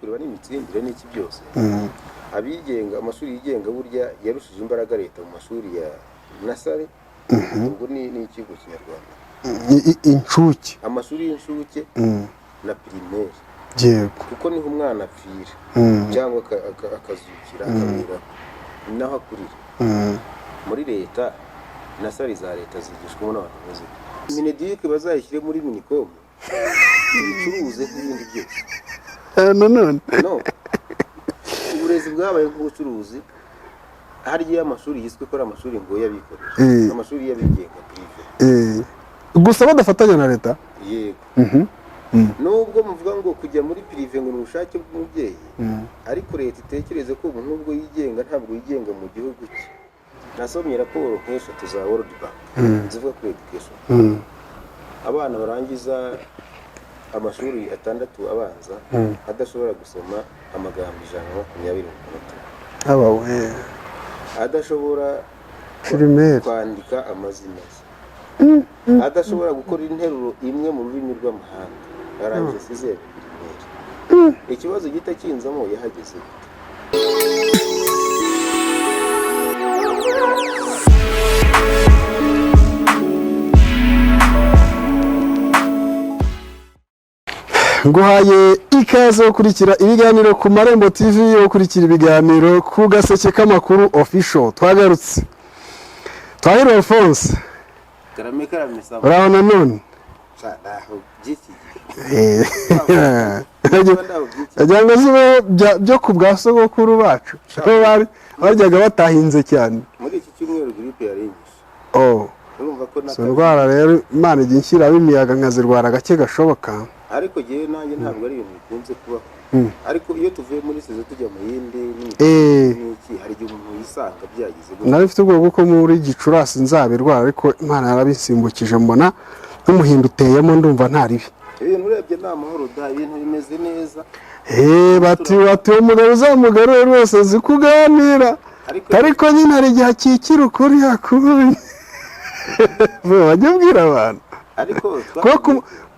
kureba n'imitsindire n'iki byose abigenga amashuri yigenga burya yarushije imbaraga leta mu mashuri ya nasari ubwo ni ikigo kinyarwanda inshuke amashuri y'inshuke na primaire yego kuko niho umwana apfira cyangwa akazukira akabera naho akurira muri leta nasari za leta zigishwamo n'abantu bose Mineduc bazayishyire muri Minicom ibicuruze n'ibindi byose none no uburezi bwabaye nk'ubucuruzi harya amashuri yiswe ko ari amashuri ngo yabikorera amashuri y'abigenga privé gusa badafatanya na leta yego nubwo muvuga ngo kujya muri privé ngo n'ubushake bw'umubyeyi ariko leta itekereze ko umuntu nubwo yigenga ntabwo yigenga mu gihugu cye nasomye raporo nk'eshatu za World Bank zivuga kuri education abana barangiza amashuri atandatu abanza adashobora gusoma amagambo 120 mu munota abawe adashobora kwandika amazina adashobora gukora interuro imwe mu rurimi rw'amahanga arangije sizere ikibazo gita kinzamo yahageze nguhaye ikaze gukurikira ibiganiro ku Marembo TV yo gukurikira ibiganiro ku Gaseke k'amakuru official twagarutse Twahirwa Alphonse karame saba urabona none aho byiki ajyanga zibe byo ku bwasogokuru bacu bari baryaga batahinze cyane muri iki cyumweru gripe yaringisha urumva ko ndwara rero Imana igiye inshyiraho imiyaga nkazirwara gake gashoboka ariko gihe nanjye ntabwo ari ibintu bikunze kubaho ariko iyo tuvuye muri sezo tujya mu yindi n'iki hari igihe umuntu yisanga byagize nari mfite ubwoba ko muri Gicurasi nzabirwara ariko Imana yarabisimbukije mbona n'umuhindo uteyemo ndumva ntaribi ibintu urebye nta mahoro da ibintu bimeze neza bati umugabo uzamugarure rwose azi kuganira ariko nyine hari igihe akikira ukuri yakuye bajya ubwira abantu ariko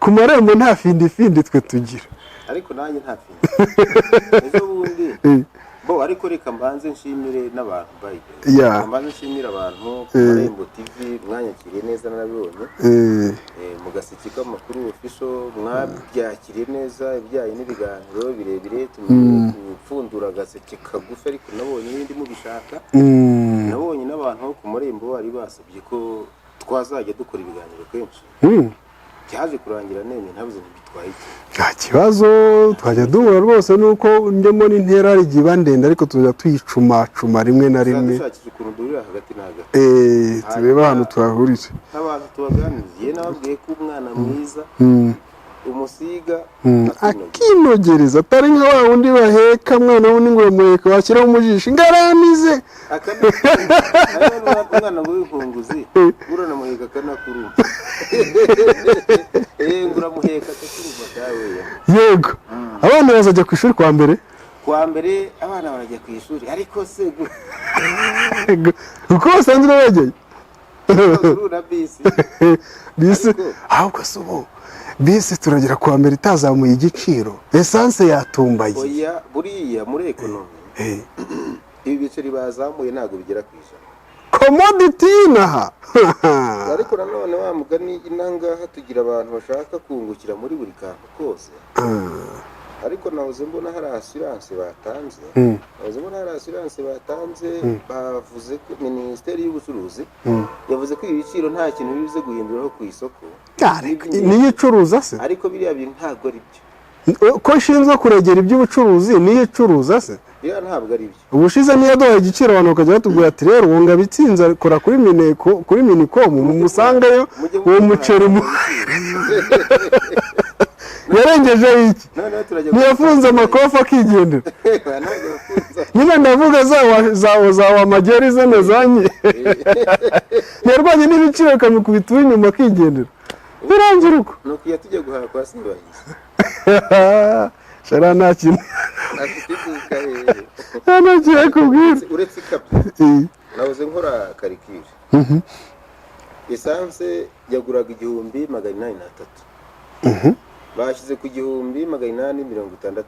ku Marembo nta findi twe tugira ariko nanjye nta findi ejo bundi ariko reka mbanze nshimire n'abantu mbanze nshimire abantu ku Marembo TV mwanyakiriye neza narabibonye mu Gaseke k'amakuru official mwabyakiriye neza ibyaye n'ibiganiro birebire tumupfundura Gaseke kagufi ariko nabonye n'indi mubishaka nabonye n'abantu ku Marembo bari basabye ko twazajya dukora ibiganiro kenshi cyaje kurangira nene ntabuze bitwaye iki nta kibazo twajya duhura rwose nuko ndemo n'intera ari giba ndende ariko tujya tuyicuma rimwe na rimwe dushakije ukuntu durira hagati na hagati tureba ahantu twahurije n'abantu tubaganiriye nababwiye ko umwana mwiza umusiga akinogereza atari nka wa wundi baheka mwana wundi ngo muheka washyiraho umujisho ingaranize umwana w'inkunguzi urana muheka kanakuru nguramuheka takuruva dawe yego abana bazajya ku ishuri kwa mbere abana barajya ku ishuri ariko se uko basanzwe bageye na bisi ahubwo se ubu bisi turagera kwa mbere itazamuye igiciro essence yatumbaye oya buriya muri ekonomi ibi biceri bazamuye ntago bigera ku ijana commodity naha ariko nanone wa mugani inangaha tugira abantu bashaka kungukira muri buri kantu kose ariko nahoze mbona hari assurance batanze bavuze ko Minisiteri y'Ubucuruzi yavuze ko ibiciro nta kintu bivuze guhinduraho ku isoko niyo icuruza se ariko biriya bintu ntabwo ari byo ko ishinzwe kuregera iby'ubucuruzi niyo icuruza se biriya ntabwo ari byo ubushize niyo doha igiciro abantu bakajya batubwira ati rero wonga bitsinze kora kuri Minicom mumusangayo uwo muceri yarengeje iki ntiyafunze amakofa akigendera nyine ndavuga zawo amageri zene zanye yarwanye n'ibiciro kamikubita inyuma akigendera birangira uko nuko yatujye guhaha kwa Sibahizi shara nta kintu ntagiye kubwira uretse ikabyo nahoze nkora karikire essence yaguraga 1863 bashyize ku 1862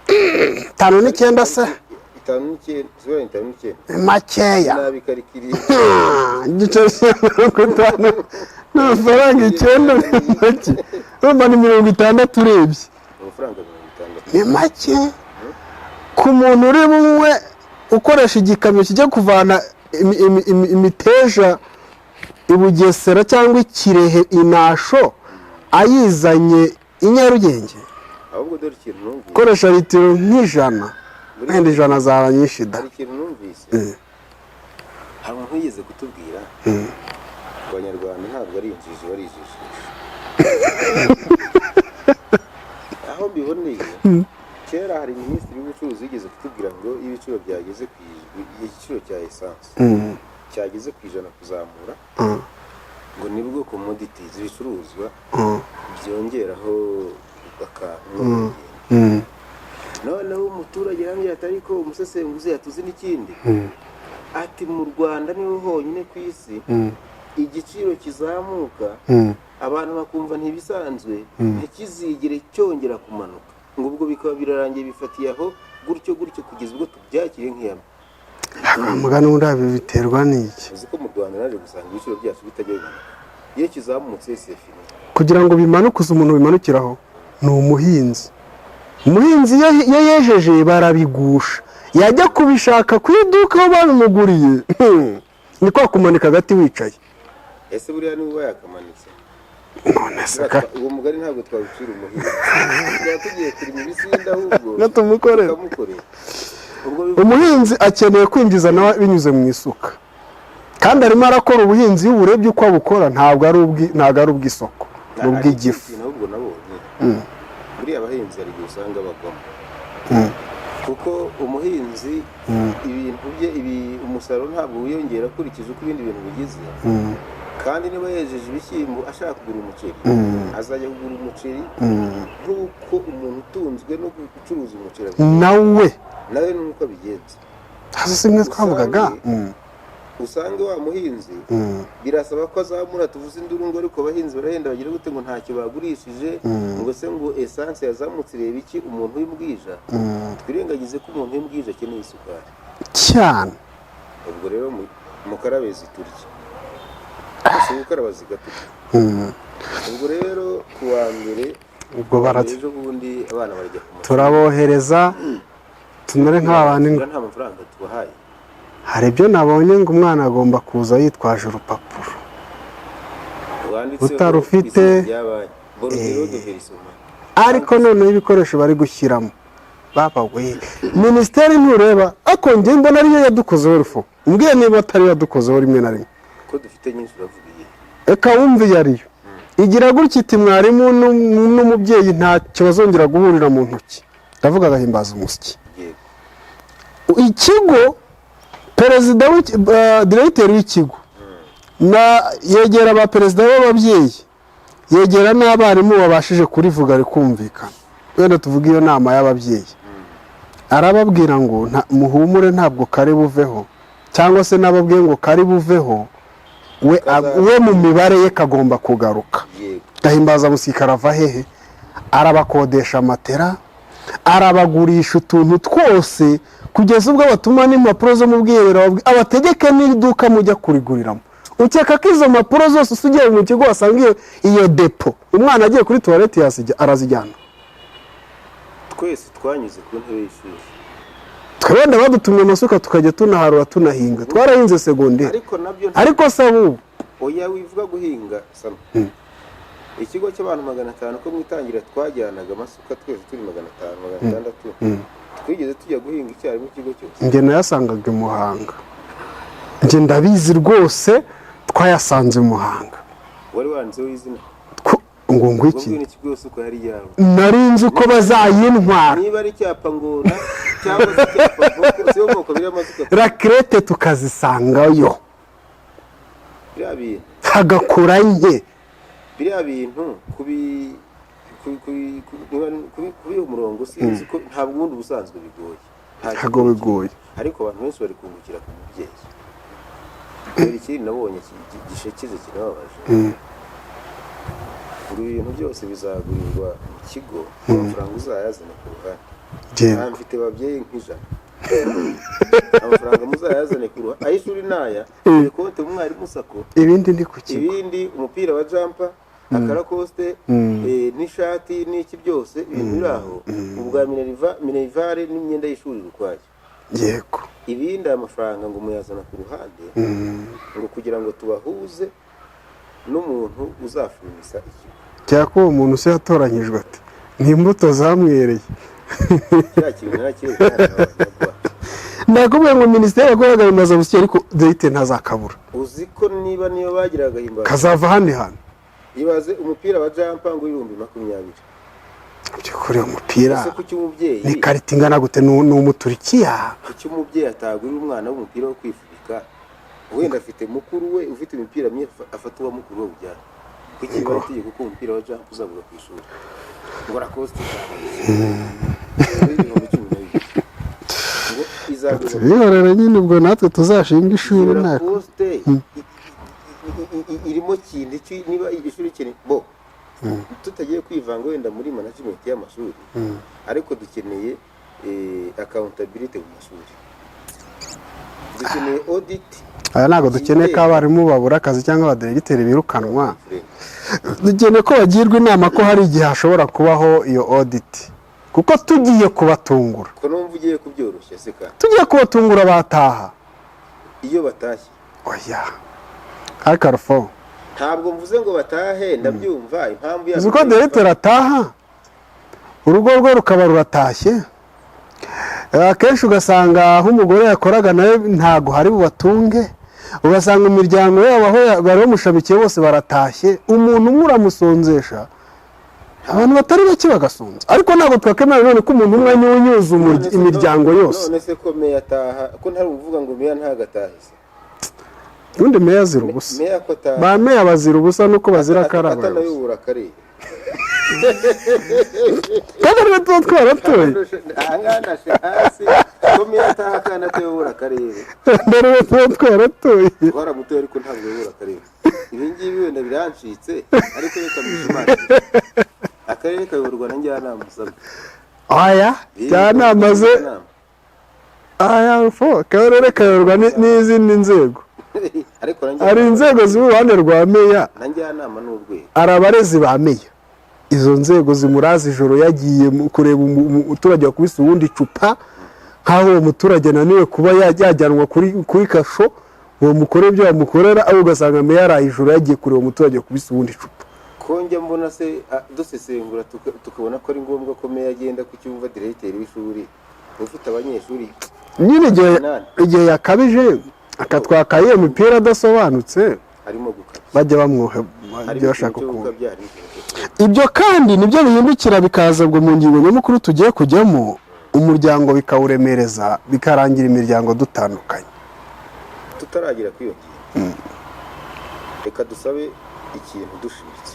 5,900 se 5,900 makeya nabi karikiri igiceri cya 50 n'amafaranga 9 ni make urumva ni 60 urebye amafaranga 60 ni make ku muntu uri bumwe ukoresha igikamyo kijya kuvana imiteja i Bugesera cyangwa Kirehe inasho ayizanye i Nyarugenge ahubwo dore ikintu numvise ukoresha litiro nk'ijana wenda 100 zaba nyinshi da hari ikintu numvise hari umuntu yigeze kutubwira abanyarwanda ntabwo ari injiji barijijisha aho mbiboneye kera hari minisitiri w'ubucuruzi yigeze kutubwira ngo ibiciro byageze ku igiciro cya essence cyageze ku 100 kuzamura ngo nibwo commodities ibicuruzwa byongeraho akantu noneho umuturage yambye atari ko umusesenguzi yatuzi n'ikindi ati mu Rwanda niho honyine ku isi igiciro kizamuka abantu bakumva ntibisanzwe ntikizigire cyongera kumanuka ngo ubwo bikaba birarangiye bifatiye aho gutyo kugeza ubwo tubyakire nk'iyama mugana urabe biterwa n'iki uzi ko mu Rwanda naje gusanga ibiciro byacu bitajya bimanuka iyo kizamutse sefi kugira ngo bimanukuze umuntu bimanukiraho ni umuhinzi iyo yejeje barabigusha yajya kubishaka ku iduka aho babimuguriye ni kwa kumanika agati wicaye ese buriya niba yakamanitse none se uwo mugari ntabwo twabicira umuhinzi tugiye kurima ibisinde ahubwo natumukorera umuhinzi akeneye kwinjiza nawe binyuze mu isuka kandi arimo arakora ubuhinzi iyo uburebye uko abukora ntabwo ari ubw'isoko ni ubw'igifu ahubwo nabonye buriya abahinzi hari igihe usanga bagwamo kuko umuhinzi ibintu bye umusaruro ntabwo wiyongera akurikije uko ibindi bintu bigize kandi niba yejeje ibishyimbo ashaka kugura umuceri azajya kugura umuceri nk'uko umuntu utunzwe no gucuruza umuceri nawe nuko abigenza hasi simwe twavugaga usange wa muhinzi birasaba ko azamura tuvuze induru ngo ariko abahinzi barahenda bagira gute ngo ntacyo bagurishije ngo se ngo essence yazamutse reba iki umuntu w'imbwija twirengagize ko umuntu w'imbwija akeneye isukari cyane ubwo rero mukarabe ziturya si gukaraba zigaturya ubwo rero kuwa mbere ubwo ejo bundi abana barajya ku turabohereza tumere nk'abandi nta mafaranga tubahaye hari ibyo nabonye ngo umwana agomba kuza yitwaje urupapuro utarufite ariko noneho ibikoresho bari gushyiramo baba we minisiteri ntureba ako njye mbona ariyo yadukozeho rufu umbwiye niba atari yadukozeho rimwe na rimwe ko dufite nyinshi uravugiye reka wumve iyo ariyo igira gutya iti mwarimu n'umubyeyi ntacyo bazongera guhurira mu ntoki ndavuga agahimbaza umusyi ikigo perezida diregiteri w'ikigo yegera ba perezida b'ababyeyi yegera n'abarimu babashije kurivuga rikumvikana wenda tuvuga iyo nama y'ababyeyi arababwira ngo muhumure ntabwo kari buveho cyangwa se n'ababwiye ngo kari buveho we mu mibare ye kagomba kugaruka gahimbaza musika arava hehe arabakodesha matera arabagurisha utuntu twose kugeza ubwo batuma n'impapuro zo mu bwiherero abategeke n'iduka mujya kuriguriramo ukeka ko izo mpapuro zose usigaye mu kigo wasanga iyo depo umwana agiye kuri tuwarete arazijyana twese twanyuze ku ntebe y'ishuri twenda badutumye amasuka tukajya tunaharura tunahinga twarahinze segonderi ariko sabu oya wivuga guhinga sana ikigo cy'abantu 500 ko mwitangira twajyanaga amasuka twese turi 500 600 twigeze tujya guhinga icyari mu kigo cyose nge nayasangaga i Muhanga nge ndabizi rwose twayasanze i Muhanga wari wanditseho izina ngo ngwiki n'ikigo uko yari yawe nari nzi uko bazayintwara niba ari cyapa ngona cyangwa se cyapa se yo moko biri amasuka rakrete tukazisangayo birabi hagakura nke biriya bintu kubi umurongo sinzi ko ntabwo ubundi ubusanzwe bigoye ntabwo bigoye ariko abantu benshi bari kungukira ku mubyeyi rero ikindi nabonye gishekeje kirababaje ngo ibintu byose bizagurirwa mu kigo amafaranga uzayazana ku ruhande mfite babyeyi nk'ijana amafaranga muzayazane ku ruhande ay'ishuri naya konti umwarimu sako ibindi ndi ku kigo ibindi umupira wa jumper akarakoste n'ishati n'iki byose ibintu biri aho ubwa minerivare n'imyenda y'ishuri rukwaye yego ibindi amafaranga ngo muyazana ku ruhande ngo kugira ngo tubahuze n'umuntu uzafumisa ikigo cyako uwo muntu se yatoranyijwe ati n'imbuto zamwereye nakubwiye ngo minisiteri yakoraga bimaze busya ariko date ntazakabura uzi ko niyo bagiraga himbaza kazava handi hantu ibaze umupira wa jumper ngo 2020 byukuri umupira ese ku cy'umubyeyi ni karita ingana gute n'umuturikiya ku cy'umubyeyi atagurira umwana w'umupira wo kwifubika wenda afite mukuru we ufite imipira myinshi afata uwa mukuru we ujyana kuki bari kuko umupira wa jumper uzabura ku ishuri ngo rakoste bizabura nyine ubwo natwe tuzashinga ishuri nako irimo kindi niba ishuri cyane bo tutagiye kwivanga wenda muri management y'amashuri ariko dukeneye accountability mu mashuri dukeneye audit aya ntago dukeneye ko abarimu babura akazi cyangwa abaderegiteri birukanwa dukeneye ko bagirwa inama ko hari igihe hashobora kubaho iyo audit kuko tugiye kubatungura ko numva ugiye kubyoroshya se kandi tugiye kubatungura bataha iyo batashye oya akarfo ntabwo mvuze ngo batahe ndabyumva impamvu yazo uko directeur ataha urugo rwe rukaba ruratashye akenshi ugasanga aho umugore yakoraga nawe ntago hari bubatunge ugasanga imiryango yabo aho bari bamushamikiye bose baratashye umuntu muramusonzesha abantu batari bake bagasonza ariko ntabwo twakemera none ko umuntu umwe niwe unyuza imiryango yose none se ko meya ataha ko ntari uvuga ngo meya ntagatahe undi meya azira ubusa ba meya bazira ubusa nuko bazira karaba atanayobora akarere kandi rero tuba twaratoye ahangana hasi ko meya ataha kandi atayobora akarere rero tuba twaratoye twaramutoye ariko ntabwo yobora akarere ibi ngibi wenda birancitse ariko reka mbishimane akarere kayoborwa na njyanama musabye aya njyanama ze aya fo akarere kayoborwa n'izindi nzego hari inzego z'uruhande rwa meya na njyanama n'urwego hari abarezi ba meya izo nzego zimuraza ijoro yagiye kureba umuturage wakubise uwundi icupa nk'aho uwo muturage ananiwe kuba yajyanwa kuri kasho uwo mukore ibyo bamukorera aho ugasanga meya yaraye ijoro yagiye kureba umuturage wakubise uwundi icupa ko njya mbona se dusesengura tukabona ko ari ngombwa ko meya agenda ku cyumva directeur w'ishuri ufite abanyeshuri nyine igihe yakabije akatwakaye imipira adasobanutse harimo gukabya bajya bamwoha bajya bashaka ukuntu ibyo kandi nibyo bihindukira bikaza bwo mu ngingo nyamukuru tugiye kujyamo umuryango bikawuremereza bikarangira imiryango dutandukanye tutaragira kwiyongera reka dusabe ikintu dushimitse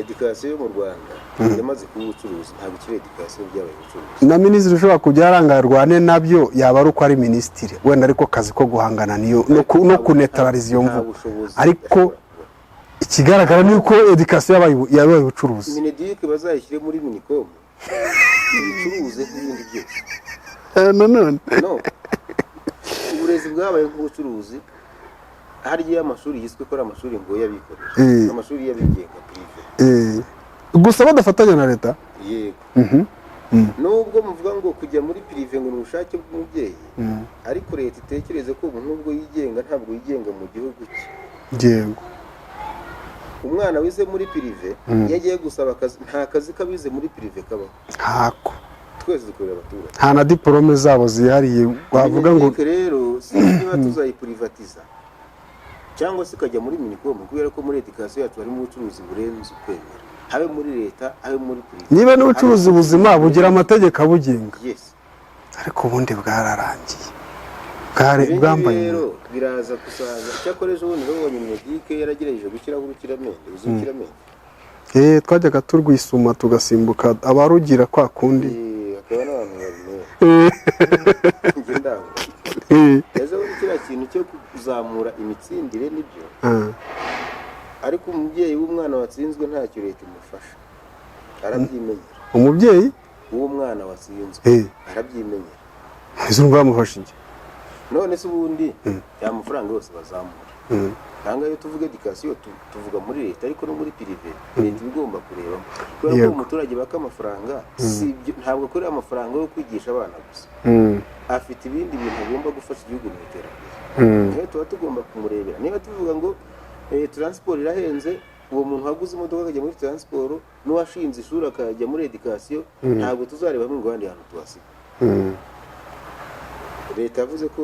education yo mu Rwanda yamaze kuba ubucuruzi ntabwo ikiri education byabaye ubucuruzi na minisitiri ushobora kujya arangarwane nabyo yaba ari uko ari minisitiri wenda ariko kazi ko guhangana niyo no kunetraliza iyo mvugo ariko ikigaragara ni uko education yabaye ubucuruzi Mineduc bazayishyire muri Minicom ubucuruzi n'ibindi byose no uburezi bwabaye nk'ubucuruzi hari amashuri yiswe ko amashuri ngo yabikorera amashuri yabigenga prive gusa badafatanya na leta yego nubwo muvuga ngo kujya muri prive ngo n'ubushake bw'umubyeyi ariko leta itekereze ko umuntu ubwo yigenga ntabwo yigenga mu gihugu cye yego umwana wize muri prive yagiye gusaba akazi nta kazi kabize muri prive kabaho hako twese dukorera abaturage nta na diplome zabo zihariye wavuga ngo rero niba tuzayipurivatiza cyangwa se kajya muri Minicom kubera ko muri education yacu harimo ubucuruzi burenze ukwemera habe muri leta habe muri prive niba n'ubucuruzi buzima bugira amategeko abugenga yes ariko ubundi bwararangiye bwambaye rero biraza kusaza cyakoreje ubundi babonye Mineduc yaragerageje gushyiraho urukiramende uzukiramende twajyaga turwisuma tugasimbuka abarugira kwa kundi akaba n'abantu babimenya yaza muri kiriya kintu cyo kuzamura imitsindire nibyo ariko umubyeyi w'umwana watsinzwe ntacyo leta imufasha arabyimenyera umubyeyi uwo mwana wasinzwe arabyimenyera izo ngo bamufashe iki none se ubundi ya mafaranga yose bazamura cyangwa iyo tuvuga education tuvuga muri leta ariko no muri privé leta igomba kureba kubera ko umuturage baka amafaranga ntabwo kuri amafaranga yo kwigisha abana gusa afite ibindi bintu agomba gufasha igihugu mu iterambere niyo tuba tugomba kumurebera niba tuvuga ngo transport irahenze uwo muntu waguze imodoka akajya muri transport n'uwashinze ishuri akajya muri education ntabwo tuzareba hamwe ngo abandi hantu tuhasiga leta yavuze ko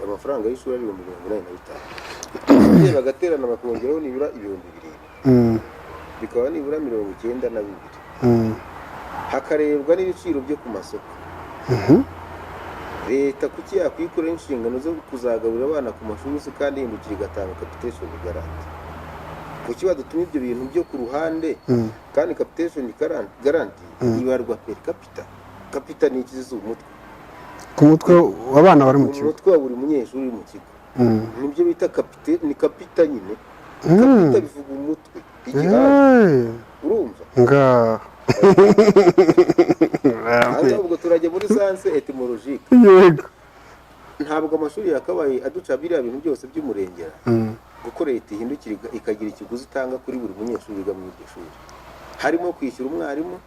amafaranga y'ishuri ari 185 bagaterana bakongeraho nibura 200 bikaba nibura 92 hakarebwa n'ibiciro byo ku masoko leta kuki yakwikorera inshingano zo kuzagaburira abana ku mashuri kandi hindukira igatanga capitation guarantee kuki badutuma ibyo bintu byo ku ruhande kandi capitation guarantee ibarwa per capita ni ikizizo umutwe ku mutwe w'abana bari mu kigo umutwe wa buri munyeshuri mu kigo nibyo bita ni capita nyine capita bivuga umutwe urumva ubwo turajya muri science etymologique yego ntabwo amashuri yakabaye aduca biriya bintu byose by'umurengera kuko leta ihindukira ikagira ikiguzi itanga kuri buri munyeshuri wiga muri iryo shuri harimo kwishyura umwarimu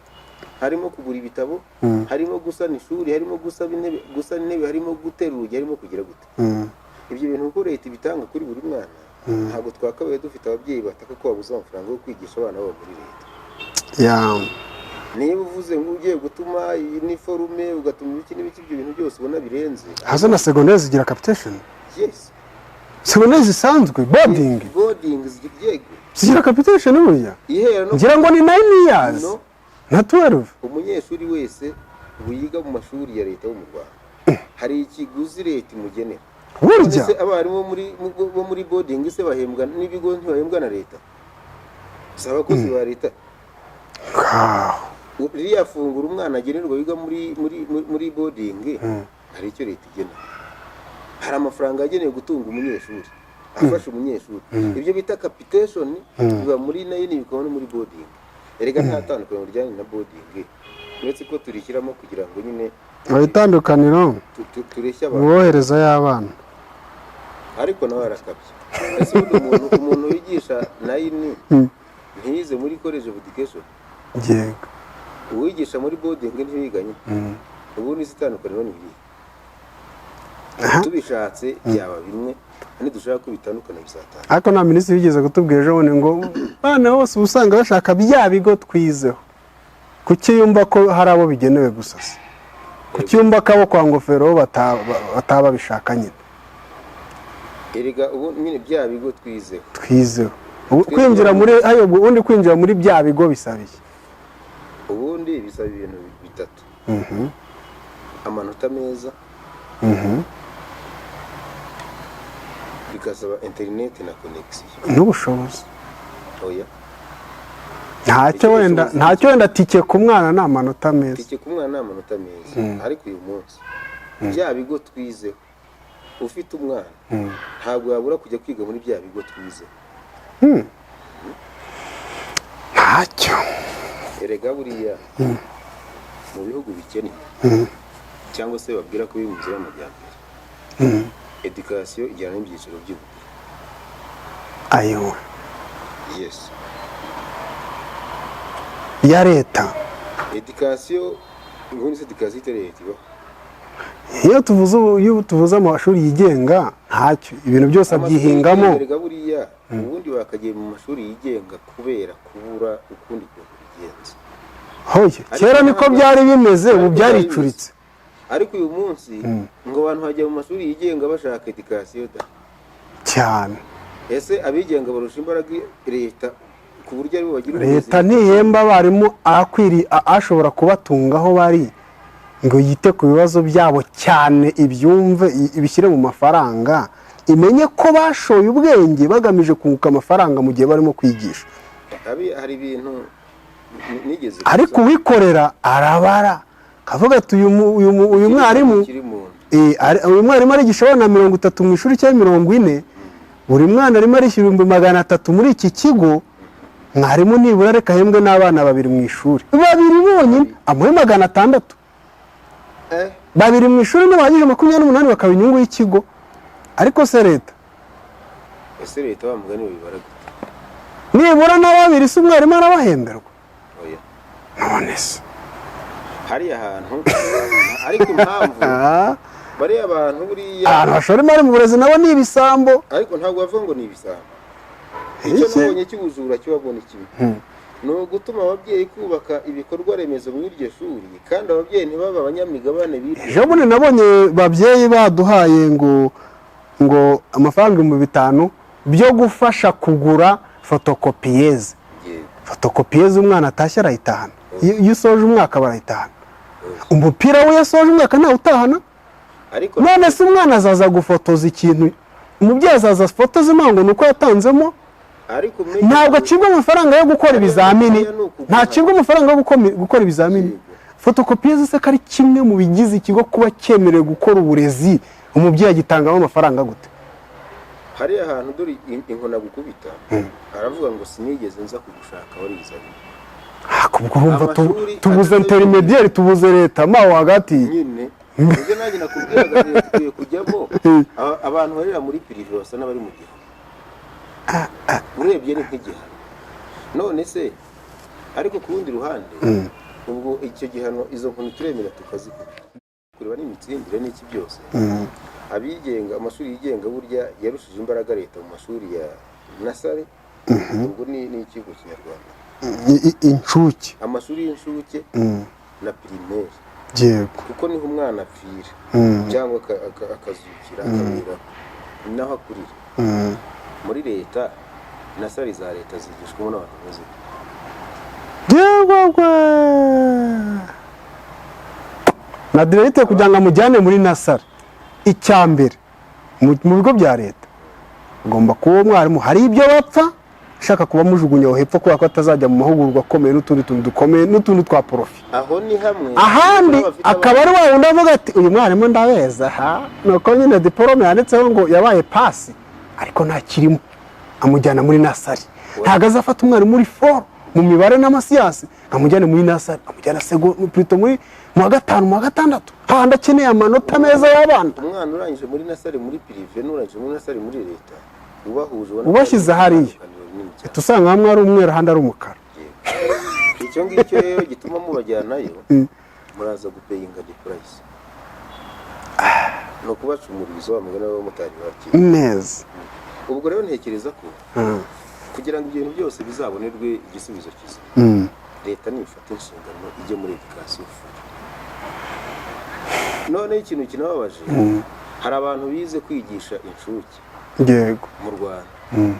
harimo kugura ibitabo harimo gusana ishuri harimo gusana intebe harimo gutera urugi harimo kugira gute ibyo bintu uko leta ibitanga kuri buri mwana ntabwo twakabaye dufite ababyeyi bataka ko babuze amafaranga yo kwigisha abana babo muri leta niba uvuze ngo ugiye gutuma uniforme ugatuma ibiki n'ibiki ibyo bintu byose ubona birenze hazo na secondaire zigira capitation yes secondaire zisanzwe boarding zigira capitation burya ngira ngo ni 9 years na 12 umunyeshuri wese wiga mu mashuri ya leta yo mu Rwanda hari ikiguzi leta imugenera burya abarimu bo muri boarding se bahembwa n'ibigo ntibahembwa na leta saba kozi ba leta iriya fungura umwana agenerwa wiga muri boarding hari icyo leta igena hari amafaranga agenewe gutunga umunyeshuri afasha umunyeshuri ibyo bita capitation biba muri nayini bikaba no muri boarding erega nta tandukanye ryanye na boarding uretse ko turishyiramo kugira ngo nyine itandukaniro tureshya abantu bohereza y'abana ariko nawe arakabye ese umuntu wigisha nayini ntiyize muri college of education yego uwigisha muri boarding ntibiganye ubu ni itandukaniro ni biri tubishatse byaba bimwe dushaka ko bitandukana bizatanga ariko nta minisitiri yigeze kutubwira ejo bundi ngo bana bose usanga bashaka bya bigo twizeho kuki yumva ko hari abo bigenewe gusa se kuki yumva ko abo kwa ngofero bataba bishaka nyine erega ubu nyine bya bigo twizeho ubundi kwinjira muri bya bigo bisabiye ubundi bisaba ibintu bitatu amanota meza bikasaba internet na connection n'ubushobozi oya ntacyo wenda tike ku mwana ni amanota meza tike ku mwana ni amanota meza ariko uyu munsi bya bigo twizeho ufite umwana ntabwo yabura kujya kwiga muri bya bigo twizeho ntacyo erega buriya mu bihugu bikennye cyangwa se babwira ko biri mu nzira y'amajyambere education ijyana n'ibyiciro by'ubudehe ayo yes ya leta education ubundi se education itari leta ibaho iyo tuvuze amashuri yigenga ntacyo ibintu byose abyihingamo erega buriya ubundi bakagiye mu mashuri yigenga kubera kubura ukundi kuntu bigenze kera niko byari bimeze ubu byaricuritse ariko uyu munsi ngo abantu bajya mu mashuri yigenga bashaka education cyane ese abigenga barusha imbaraga leta ku buryo ari bo bagira leta ntihemba abarimu ashobora kubatunga aho bari ngo yite ku bibazo byabo cyane ibyumve ibishyire mu mafaranga imenye ko bashoye ubwenge bagamije kunguka amafaranga mu gihe barimo kwigisha hari ibintu nigeze ariko uwikorera arabara kavuga ati uyu mwarimu arigisha abana 30 mu ishuri cyangwa 40 buri mwana arimo arishyura 300 muri iki kigo mwarimu nibura reka ahembwe n'abana 2 mu ishuri, 2 bonyine amuhe 600. Babiri mu ishuri ntibahagije 28 bakaba inyungu y'ikigo. Ariko se leta bamugani bibara nibura na 2 se umwarimu arabahemberwa? Oya, none se hari ahantu ariko impamvu bari abantu buriya ahantu bashora imari mu burezi nabo ni ibisambo, ariko ntabwo bavuga ngo ni ibisambo. Icyo nabonye cy'ubujura kibabona ikibi ni ugutuma ababyeyi kubaka ibikorwa remezo muri iryo shuri kandi ababyeyi ntibaba abanyamigabane b'iryo. ejo bundi nabonye babyeyi baduhaye ngo amafaranga 5,000 byo gufasha kugura fotokopiyeze. Fotokopiyeze umwana atashye arayitahana, iyo usoje umwaka barayitahana. Umupira we yasoje umwaka ntawe utahana. None se umwana azaza gufotoza ikintu, umubyeyi azaza fotoza imango nuko yatanzemo, ntabwo acibwa amafaranga yo gukora ibizamini, ntacibwa amafaranga yo gukora ibizamini. Fotokopiyeze se kari kimwe mu bigize ikigo kuba cyemerewe gukora uburezi, umubyeyi agitangamo amafaranga gute? Hari ahantu dore inkona gukubita aravuga ngo sinigeze nza kugushaka warizanye. Kubwo urumva tubuze intermediaire, tubuze leta maho hagati nyine. Nje nanjye nakubwiraga tugiye kujyamo abantu barira muri privé basa n'abari mu gihe. Urebye ni nk'igihano. None se ariko ku rundi ruhande ubwo icyo gihano izo nkoni turemera tukazikora. Kureba n'imitsindire n'iki byose. Abigenga amashuri yigenga burya yarushije imbaraga leta mu mashuri ya nasari, ubwo ni ikigo kinyarwanda inshuke, amashuri y'inshuke na primaire. Yego, kuko niho umwana apfira cyangwa akazukira akamira naho akurira. Muri leta nasari za leta zigishwamo n'abantu bazi. Yego na directeur kugira ngo amujyane muri nasari, icyambere mu bigo bya leta ugomba kuba mwarimu hari ibyo bapfa shaka kuba mujugunya aho hepfo kuko atazajya mu mahugurwa akomeye n'utundi tuntu dukomeye n'utundi twa profi. Aho ni hamwe ahandi akaba ari wawe ndavuga ati uyu mwarimu ndabeza nuko nyine diplome yanditseho ngo yabaye pasi ariko nta kirimo, amujyana muri nasari. Ntago azafata umwarimu muri for mu mibare n'amasiyansi amujyane muri nasari, amujyana plutôt muri mu wa 5 mu wa 6 handi akeneye amanota meza y'abana. Umwana urangije muri nasari muri privé n'urangije muri nasari muri leta ubashyize hariya tusanga hamwe ari umweru ahandi ari umukara. Icyo ngicyo rero gituma mubajyanayo muraza gupeyinga price no kubacumuriza bamugana b'abamotari baki neza. Ubwo rero ntekereza ko kugira ngo ibintu byose bizabonerwe igisubizo cyiza leta nifata inshingano ijye muri education. None ikintu kinababaje hari abantu bize kwigisha inshuke yego mu Rwanda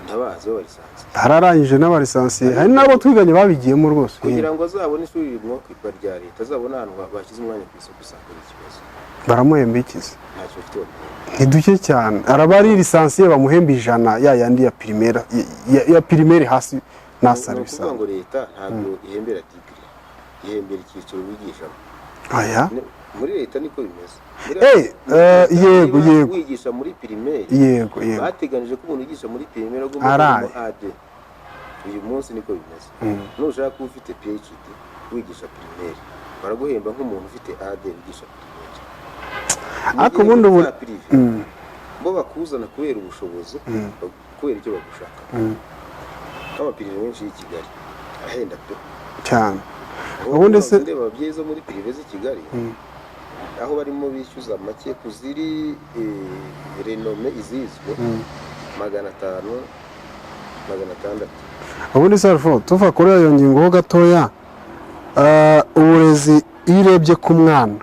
ndabazi barisanze, hararangije n'abarisansiye, hari nabo twiganye babigiyemo rwose kugira ngo azabone ishuri rimwe kwitwa rya leta, azabona ahantu bashyize umwanya ku isoko usanga ikibazo. Baramuhemba ikizi ntacyo ufite ntiduke cyane, arabari lisansiye bamuhemba 100 ya yandi ya primaire ya primaire hasi nasari bisa. Ngo leta ntabwo ihembera degree, ihembera icyiciro wigishamo. Aya muri leta niko bimeze. Yego wigisha muri primaire, yego bateganije ko umuntu yigisha muri primaire agomba AD. Uyu munsi niko bimeze. Nushaka kuba ufite PhD wigisha primaire baraguhemba nk'umuntu ufite AD wigisha primaire. Ako bundi bo bakuzana kubera ubushobozi, kubera icyo bagushaka. Abapirire benshi i Kigali ahenda pe cyane. Ubundi se ababyeyi zo muri privé z'i Kigali aho barimo bishyuza make kuziri renome izizwe 500 600. Ubundi sarfo tuva kuri iyo ngingo ho gatoya, uburezi irebye ku mwana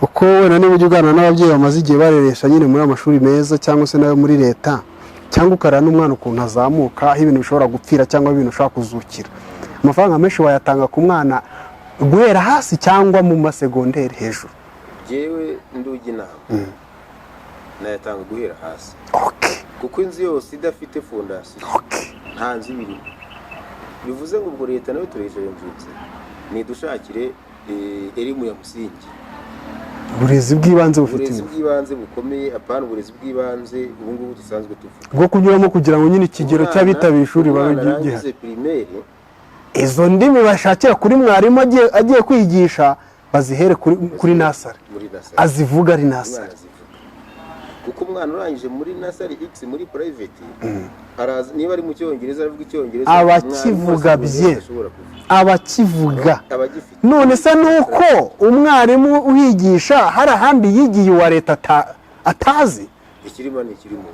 uko wena niba ujyana n'ababyeyi bamaze igihe bareresha nyine muri amashuri meza cyangwa se nayo muri leta, cyangwa ukarana n'umwana ukuntu azamuka aho ibintu bishobora gupfira cyangwa ibintu ushaka kuzukira, amafaranga menshi wayatanga ku mwana guhera hasi cyangwa mu masegonderi hejuru. Jewe ndugi inama nayatanga guhera hasi, kuko inzu yose idafite fondasiyo nta nzu ibiri. Bivuze ngo ubwo leta nayo turejeje njutse nidushakire elimu ya musingi uburezi bw'ibanze bufite uburezi bw'ibanze bukomeye, apana uburezi bw'ibanze ubu ngubu dusanzwe tuvuga bwo kunyuramo kugira ngo nyine ikigero cy'abitabira ishuri babe gihari. Izo ndimi bashakira kuri mwarimu agiye kwigisha bazihere kuri nasari, azivuga ari nasari, kuko umwana urangije muri nasari X muri private araza niba ari mu cyongereza aravuga icyongereza, abakivuga bye, abakivuga. None se nuko umwarimu uhigisha hari ahandi yigiye wa leta atazi ikirimo ni ikirimo.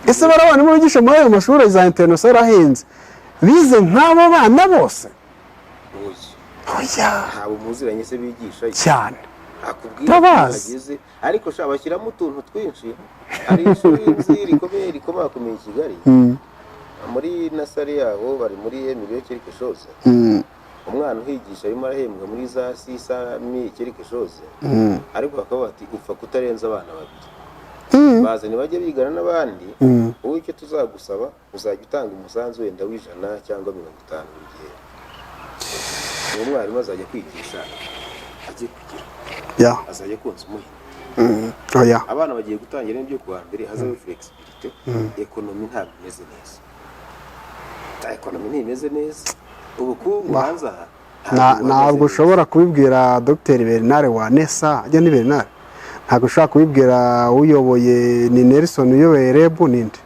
Ese barabana bigisha muri ayo mashuri za international ahenze bize nk'abo bana bose? Oya, ntabwo muziranye se bigisha cyane akubwira ageze, ariko bashyiramo utuntu twinshi. Hari ishuri rikomeye rikomakomeye i Kigali, muri nasari yabo bari muri Emile quelque chose, umwana uhigisha arimo arahembwa muri za 600 quelque chose, ariko bakaba bati upfa kutarenza abana babiri, bazane bajye bigana n'abandi, wowe icyo tuzagusaba uzajya utanga umusanzu wenda w'100 cyangwa 50 buri gihe. Uwo mwarimu azajya kwigisha agiye kugira azajya konsa umuhe. Abana bagiye gutangira n'ibyo kuwa mbere, hazabe flexibility. Ekonomi ntabwo imeze neza, ekonomi ntimeze neza, ubukungu hanze ntabwo ushobora kubibwira Dr Bernard wa Nesa, ajya ni Bernard, ntabwo ushobora kubibwira uyoboye ni Nelson uyoboye REB ninde,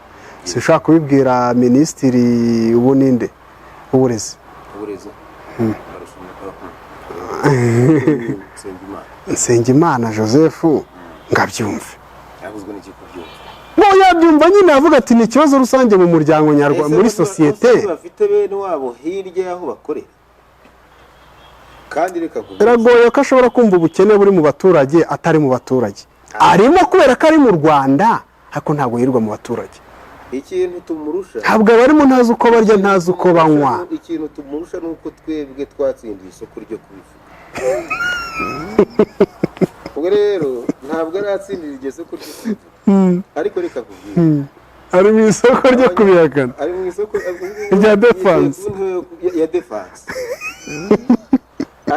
si ushobora kubibwira minisitiri ubu ninde uburezi Nsengimana Joseph ngabyumve. Yavuzwe n'iki kubyumva? Bo yabyumva nyine avuga ati ni ikibazo rusange mu muryango nyarwanda muri societe. Bafite bene wabo hirya yaho bakorera. Kandi reka kuvuga. Biragoye ko ashobora kumva ubukene buri mu baturage atari mu baturage. Arimo kubera ko ari mu Rwanda, ariko ntabwo yirwa mu baturage. Ikintu tumurusha ntabwo barimo ntazi uko barya ntazi uko banywa. Ikintu tumurusha nuko twebwe twatsindiye isoko ryo kubivuga. Ubwo rero ntabwo aratsindira iryo soko ryo kubivuga, ariko reka kuvuga ari mu isoko ryo kubihakana, ari mu isoko rya defense ya defense.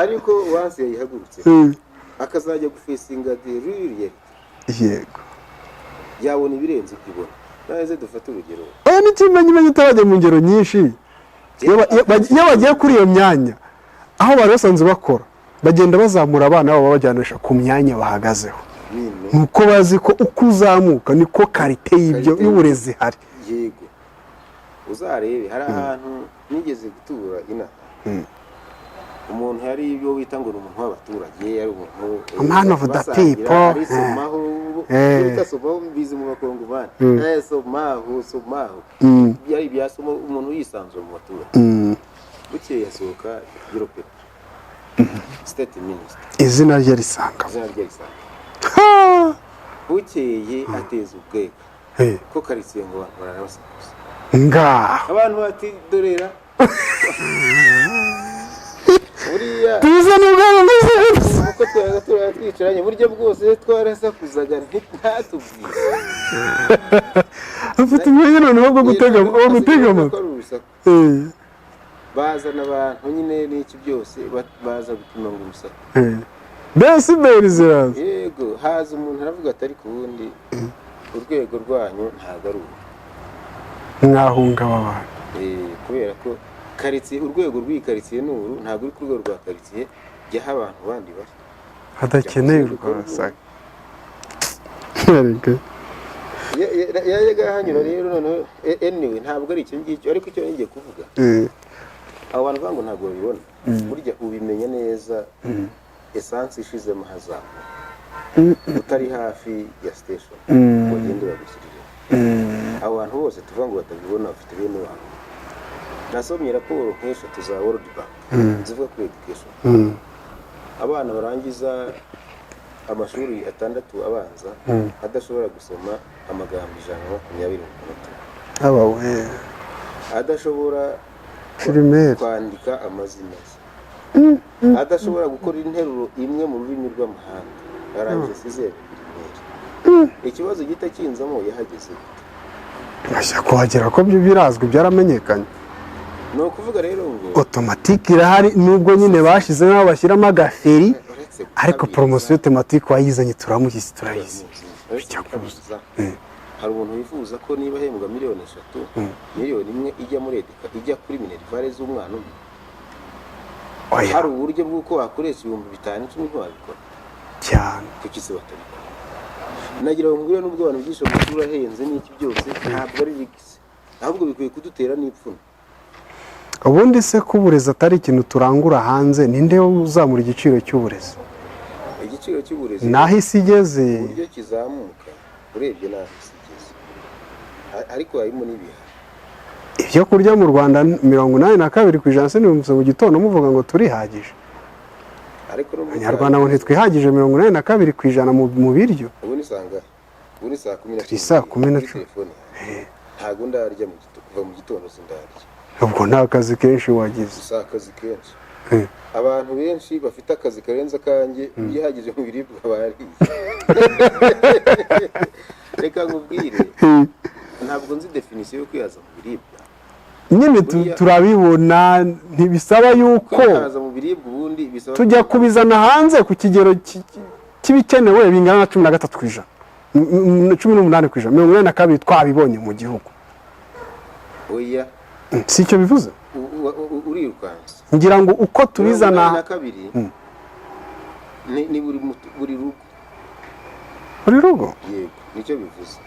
Ariko wase yahagurutse akazajya gufesinga de ruriye, yego yabona ibirenze kwibona. Naze dufate urugero, ni kimenye utabajya mu ngero nyinshi. Iyo bagiye kuri iyo myanya aho bari basanzwe bakora, bagenda bazamura abana babo babajyanisha ku myanya bahagazeho, nuko bazi ko uko uzamuka niko karite y'ibyo y'uburezi hari. Yego uzarebe hari ahantu nigeze gutura inaha, umuntu yari ibyo wita ngo umuntu w'abaturage, yari umuntu man of the people, somaho bizi mu bakongomani, somaho yari byasoma umuntu yisanzura mu baturage. Bukeye yasohoka Europe state minister, izina rye risanga bukeye ateza ubwego ko karitsiye ngo abantu barabasakuza abantu bati dorera buriya tuzana ubwabo uko twaraga twicaranye buryo bwose twarasakuzaga ntatubwiye. Afite umwanya noneho bwo gutega amatwi. Bazana abantu nyine n'iki byose baza gupima ngo urusaku. Decibel ziraza. Yego haza umuntu aravuga ati ariko ubundi urwego rwanyu ntabwo ari ubu. Mwahunga abantu. Kubera ko karitsiye urwego rw'ikaritsiye n'uru ntabwo uri ku rwego rwa karitsiye jyaho abantu bandi bari hadakeneye urwasaka. Yayaga hanyura rero noneho anyway ntabwo ari icyo ngicyo, ariko icyo ngiye kuvuga abo bantu bango ntabwo babibona. Burya ubimenya neza essence ishizemo hazamu utari hafi ya station ugende bagushyirire. Abo bantu bose tuvuga ngo batabibona bafite bene wabo. Nasomye raporo nk'eshatu za World Bank zivuga kuri education. Abana barangiza amashuri 6 abanza adashobora gusoma amagambo 120 mu munota. Abawe adashobora kwandika amazina, adashobora gukora interuro imwe mu rurimi rw'amahanga, arangije sizere. Ikibazo gita kinzamo yahageze bashya kuhagera ko byo birazwi byaramenyekanye. No kuvuga rero ngo automatique irahari, nubwo nyine bashize naho bashyiramo agaferi ariko poromosiyo tematike wayizanye turamuhize turayizi hari umuntu wifuza ko niba ahembwa miliyoni 3 miliyoni imwe ijya muri edika ijya kuri minerivare z'umwana umwe hari uburyo bw'uko wakoresha 5,000 10 ntiwabikora cyane kuki se batabikora nagira ngo ngure n'ubwo abantu byisho gusura ahenze n'iki byose ntabwo ari rigisi ahubwo bikwiye kudutera n'ipfuno. ubundi se ko uburezi atari ikintu turangura hanze ninde uzamura igiciro cy'uburezi? Igiciro cy'uburezi naho isi igeze uburyo kizamuka urebye naho isi igeze ariko harimo n'ibiha ibyo kurya mu Rwanda 82% se nimumse mu gitondo muvuga ngo turihagije, ariko Abanyarwanda ngo ntitwihagije 82% mu biryo. ubu ni sanga ubu ni saa 10 saa 10 ntago ndarya mu gitondo sindarya. ubwo nta kazi kenshi wagize? Saa kazi kenshi abantu benshi bafite akazi karenze kanjye byihagije mu biribwa bariye. Reka ngubwire ntabwo nzi definition yo kwihaza mu biribwa nyine turabibona ntibisaba yuko kwihaza mu biribwa ubundi bisaba tujya kubizana hanze ku kigero kibikenewe bingana na 13%, 18%, 42 twabibonye mu gihugu. oya si icyo bivuze urirukanse ngira ngo uko tubizana na kabiri ni buri rugo yego nicyo bivuze.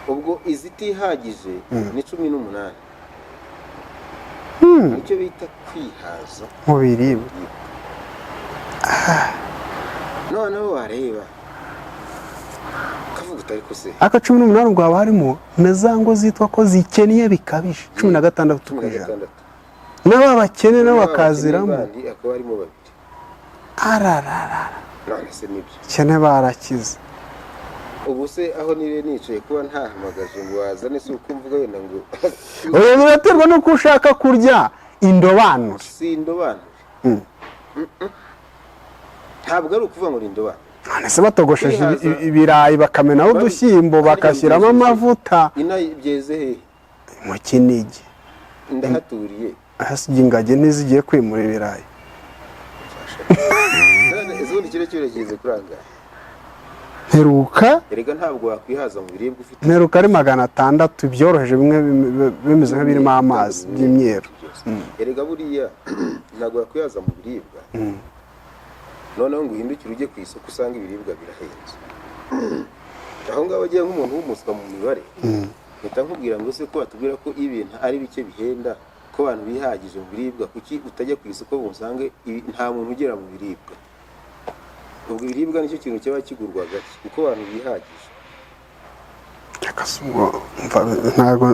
ubwo izitihagije ni 18 nicyo bita kwihaza mu biribwa. noneho wareba kavuga utari ko se aka 18 ubwo haba harimo na za ngo zitwa ko zikeniye bikabije 16%, nabo abakene nabo bakaziramo akaba harimo babiri. ararara none se nibyo cyane barakize. ubu se aho nibe nicaye kuba ntahamagaje ngo wazane se uko mvuga wenda ngo oya biraterwa nuko ushaka kurya indobanure. si indobanure ntabwo ari ukuvuga ngo ni indobanure. none se batogosheje ibirayi bakamenaho udushyimbo bakashyiramo amavuta byeze he mu Kinigi ndahaturiye ahasiga ingage ntizigiye kwimura ibirayi. izundi kire kirekeze kuranga Heruka erega ntabwo wakwihaza mu biribwa ufite Heruka ari 600 byoroheje bimwe bimeze nk'ibirimo amazi by'imyeru. erega buriya ntabwo wakwihaza mu biribwa noneho ngo uhindukire ujye ku isoko usanga ibiribwa birahenze aho ngaho agiye nk'umuntu w'umuswa mu mibare mpita nkubwira ngo se ko batubwira ko ibintu ari bike bihenda ko abantu bihagije mu biribwa kuki utajya ku isoko ngo usange nta muntu ugera mu biribwa. ubwo ibiribwa nicyo kintu cyaba kigurwa gake kuko abantu bihagije.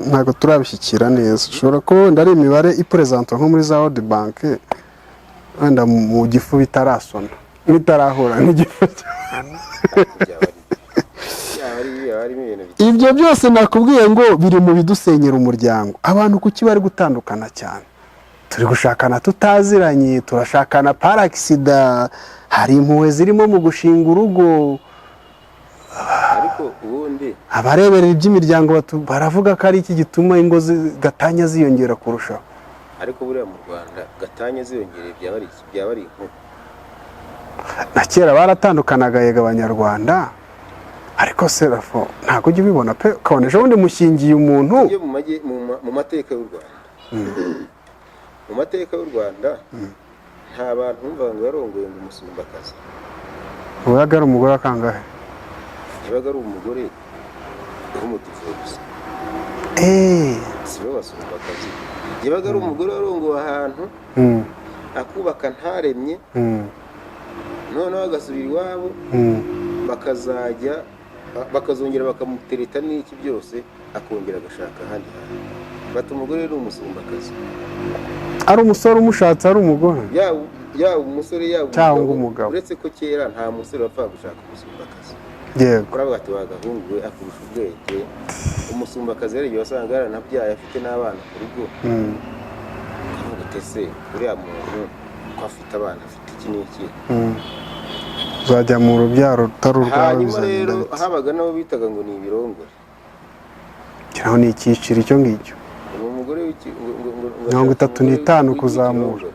ntago turabishyikira neza. ushobora ko wenda ari imibare ipresenta nko muri za World Bank wenda mu gifu bitarasona bitarahura n'igifu ibyo byose nakubwiye ngo biri mu bidusenyera umuryango. abantu kuki bari gutandukana cyane? turi gushakana tutaziranye, turashakana par accident, hari impuhwe zirimo mu gushinga urugo. ariko ubundi abareberera iby'imiryango baravuga ko ari iki gituma ingo gatanya ziyongera kurushaho. ariko buriya mu Rwanda gatanya ziyongereye byaba ari inkuru. na kera baratandukanaga yega abanyarwanda, ariko serafo ntabwo ujya ubibona pe ukabona ejo bundi mushingiye umuntu mu mateka y'u Rwanda. mu mateka y'u Rwanda nta bantu bumva ngo yarongoye ngo umusumbakazi. uwaga ari umugore akangahe? yabaga ari umugore w'umutifuzi si we wasumbakazi. yabaga ari umugore warongowe ahantu akubaka ntaremye noneho agasubira iwabo bakazongera bakamutereta n'iki byose akongera agashaka ahandi hantu. bata umugore ni umusumbakazi. ari umusore umushatse ari umugore yaba umusore yaba umugabo. uretse ko kera nta musore wapfaga gushaka umusumbakazi. yego uravuga ati wagahungu we akurusha ubwenge. umusumbakazi rero igihe wasanga yaranabyaye afite n'abana ku rugo ukavuga uti ese uriya muntu ko afite abana afite iki n'iki uzajya mu rubyaro rutari urwawe. hanyuma rero habaga nabo bitaga ngo ni ibirongore. kiraho ni icyiciro icyo ngicyo umugore 35 kuzamura.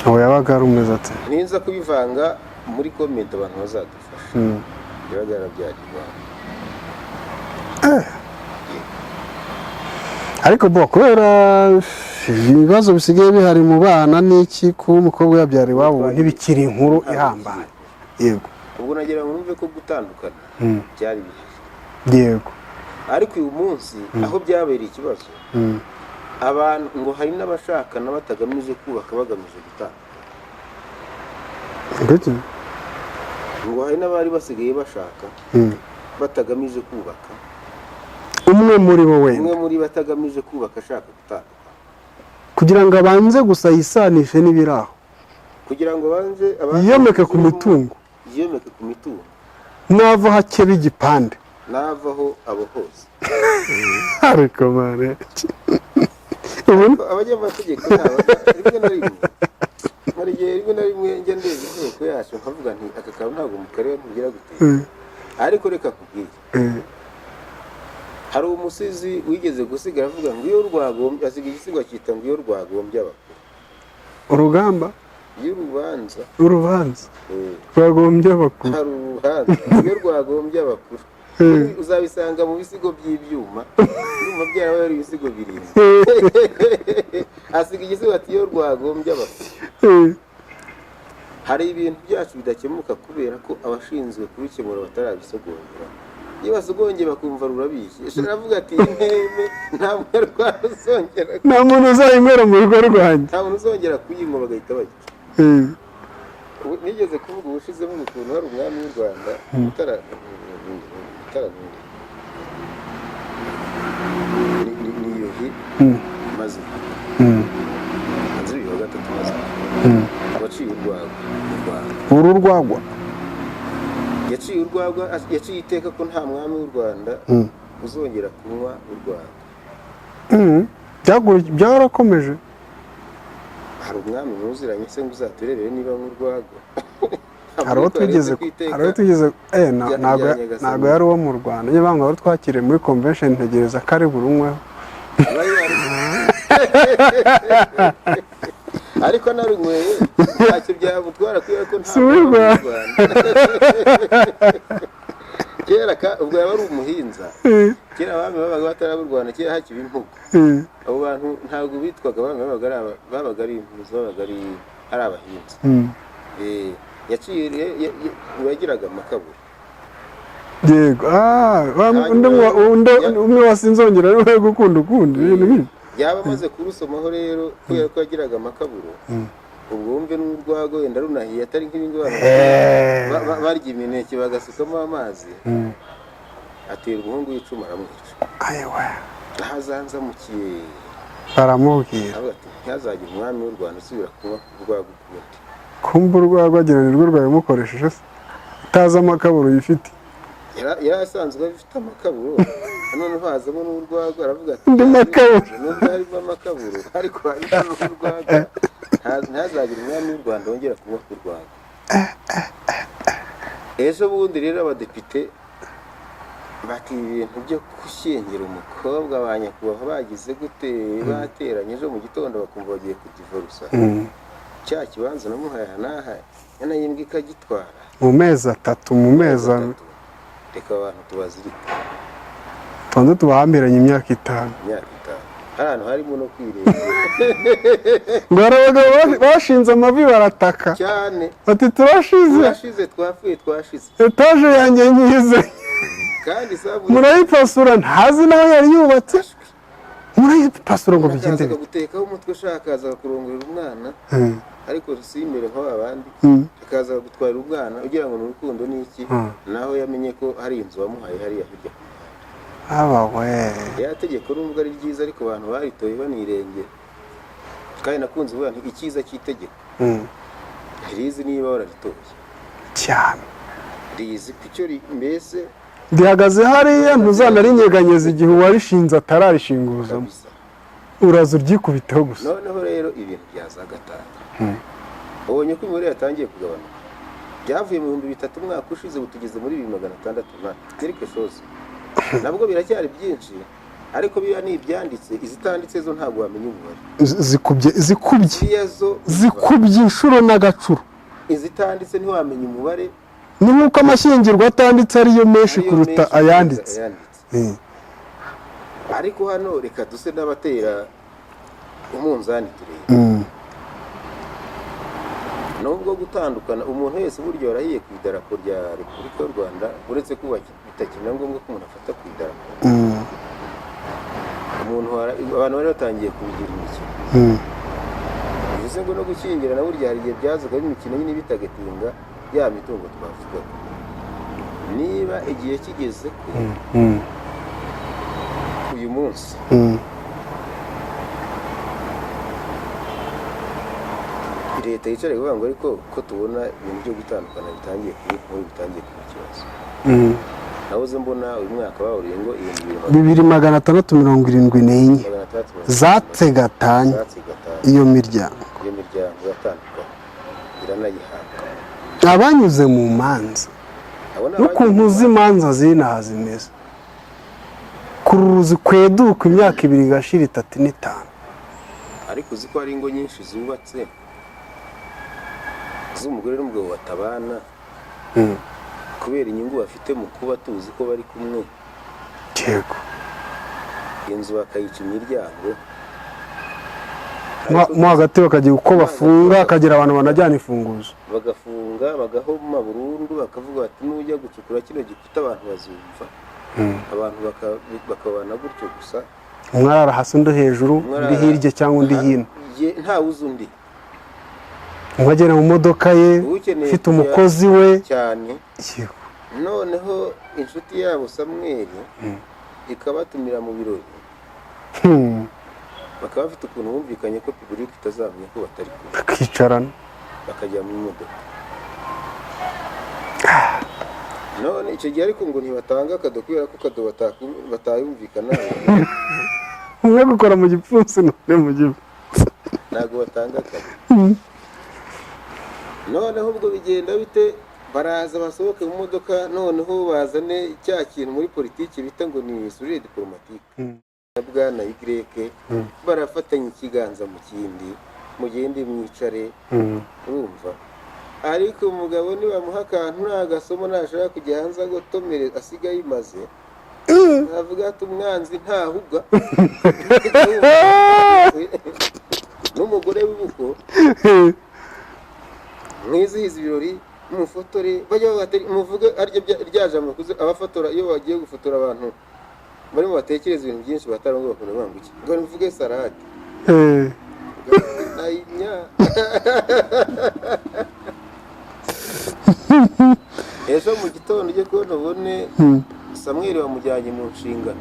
aho yabaga ari umeze ati ninza kubivanga muri comment abantu bazadufasha yabaga yarabyagirwa ariko bo kubera ibibazo bisigaye bihari mu bana n'iki kuba umukobwa yabyara iwabo ntibikiri inkuru ihambaye yego ubwo nagira ngo numve ko gutandukana byari bihe yego ariko uyu munsi aho byabereye ikibazo abantu ngo hari n'abashakana batagamije kubaka bagamije gutandukana ngo hari n'abari basigaye bashaka batagamije kubaka umwe muri bo wenda umwe muri batagamije kubaka ashaka gutandukana kugira ngo abanze gusa yisanishe n'ibiraho kugira ngo banze yiyomeke ku mitungo nava hakeba igipande navaho abo hose ariko mare abanyamategeko rimwe na rimwe njya ndeba inteko yacu nkavuga nti aka kantu ntabwo mu karere ntugira gutera ariko reka kubwira hari umusizi wigeze gusigara avuga ngo iyo rwagombye asiga igisigo cyita ngo iyo rwagombye abakuru urugamba urubanza rwagombye abakuru hari urubanza iyo rwagombye abakuru uzabisanga mu bisigo by'ibyuma byarabaye ari ibisigo birindwi asiga igisigo ati iyo rwagombye abakuru hari ibintu byacu bidakemuka kubera ko abashinzwe kubikemura batarabisogongera iyo basogongeye bakumva rurabishye aravuga ati intebe nta muntu uzayinywera mu rugo rwanjye nta muntu uzongera kuyinywa bagahita bayica nigeze kuvuga ubushizemo ukuntu hari umwami w'u Rwanda ni Yuhi maze Yuhi wa gatatu maze abaciye urwagwa yaciye urwagwa yaciye iteka ko nta mwami w'u Rwanda uzongera kunywa urwagwa byarakomeje hari umwami muziranye se ngo uzaturebere niba nk'urwagwa hari uwo tugeze ntabwo yari uwo mu Rwanda niba ngo wari twakiriye muri convention ntegereza ko ari buri umwe ariko narunyweye ntacyo byamutwara kubera ko nta Rwanda kera ubwo yaba ari umuhinza kera abami babaga bataraba u Rwanda kera hakiba impugu abo bantu ntabwo bitwaga abami babaga ari impuzu babaga ari abahinzi yagiraga amakaburi yego umwe wasinzongera ariwe gukunda ukundi ibintu nk'ibi yaba amaze kurusomaho rero kubera ko yagiraga amakaburo ubwo wumve n'urwago wenda runahiye atari nk'ibingibi barya imineke bagasukamo amazi atera umuhungu w'icuma aramwica ahazanzamukiye baramubwira ntihazagira umwami w'u Rwanda usubira kunywa urwago ukundi kumva urwago agira nirwo rwabimukoresheje se utazi amakaburo yifite yari asanzwe afite amakaburo noneho hazamo n'urwago aravuga ati indi makaburo nubwo harimo amakaburo ariko harimo n'urwago ntihazagira umwami w'u Rwanda wongera kunywa ku rwago ejo bundi rero abadepite bati ibintu byo gushyingira umukobwa ba nyakubahwa bagize gute bateranye ejo mu gitondo bakumva bagiye kudivorusa cya kibanza namuhaye n'aha yanayimbwa ikagitwara mu mezi atatu reka abantu tubazirika tubanze tubahambiranye imyaka 5 ahantu harimo no kwireba ngo abagabo bashinze amavi barataka cyane bati turashize twashize etaje yanjye nyize kandi sabu murayipasura ntazi naho yari yubatse murayipasura ngo bigende gutekaho umutwe ushaka aza kurongorera umwana ariko simere nk'abandi akaza gutwara umwana ugira ngo n'urukundo n'iki naho yamenye ko hari inzu wamuhaye hariya hirya we ya tegeko nubwo ari ryiza ariko abantu baritoye banirengera kandi nakunze uvuga nti icyiza cy'itegeko rizi niba wararitoye cyane rizi kucyo mbese rihagaze hariya ntuzanarinyeganyeza igihe uwarishinze atararishinguzamo uraza uryikubiteho gusa noneho rero ibintu byazagatanga ubonye ko imibare yatangiye kugabanuka byavuye mu 2003 umwaka ushize butugeze muri 2600 na quelque chose nabwo biracyari byinshi ariko biriya ni ibyanditse, izitanditse zo ntabwo wamenya umubare. zikubye inshuro n'agacuro. Izitanditse ntiwamenya umubare, ni nk'uko amashyingirwa atanditse ariyo menshi kuruta ayanditse. Ariko hano reka duse n'abatera umunzani turebe. Nubwo gutandukana umuntu wese buryo yarahiye ku idarapo rya Repubulika y'u Rwanda, uretse kuba bitakiri ngombwa ko umuntu afata ku idarapo. Abantu bari batangiye kubigira imikino. Bivuze ngo no gushyingirana burya hari igihe byazaga imikino nyine bitagatinga ya mitungo twavuga. Niba igihe kigeze ko uyu munsi leta yicara ivuga ngo ariko ko tubona ibintu byo gutandukana bitangiye kuba ikibazo. Nahoze mbona uyu mwaka bahuriye ngo 2674 zatse gatanya iyo miryango yatandukanye iranayihabwa abanyuze mu manza n'ukuntu z'imanza zinaha zimeze kuruzi kweduka imyaka 2 igashira 3 n'itanu. Ariko uzi ko hari ingo nyinshi zubatse z'umugore n'umugabo batabana kubera inyungu bafite mu kuba tuzi ko bari kumwe. Yego. Inzu bakayica imiryango mo hagati bakagira uko bafunga, akagira abantu banajyana imfunguzo, bagafunga bagahoma burundu, bakavuga bati nujya gucukura kino gikuta abantu bazumva. Abantu bakabana gutyo gusa, umwarara hasi undi hejuru, undi hirya cyangwa undi hino, nta uzundi. Umwagera mu modoka ye ufite umukozi we cyane. Noneho inshuti yabo Samuel ikabatumira mu birori, bakaba bafite ukuntu bumvikanye ko public itazamenya ko batari kumwe, bakicarana bakajya mu modoka. None icyo gihe ariko ngo ntibatanga akado kubera ko kado batayumvikana. Umwe gukora mu gipfunsi none mu gihe ntago batanga akado. Noneho ubwo bigenda bite, baraza basohoke mu modoka, noneho bazane cya kintu muri politiki bita ngo ni sourire diplomatique. Bwana Y barafatanya ikiganza mu kindi, mugende mwicare, urumva. Ariko umugabo ni bamuha akantu n'agasomo nashaka kujya hanze agotomere asiga yimaze, avuga ati umwanzi ntahuga. N'umugore w'ubuko mwizihiza ibirori mufotore, bajya muvuge ryaje amakuze abafotora iyo bagiye gufotora abantu barimo batekereza ibintu byinshi batarongo bakunda banguki ngo mvuge salade. Ejo mu gitondo ujye kubona ubone Samuel wamujyanye mu nshinga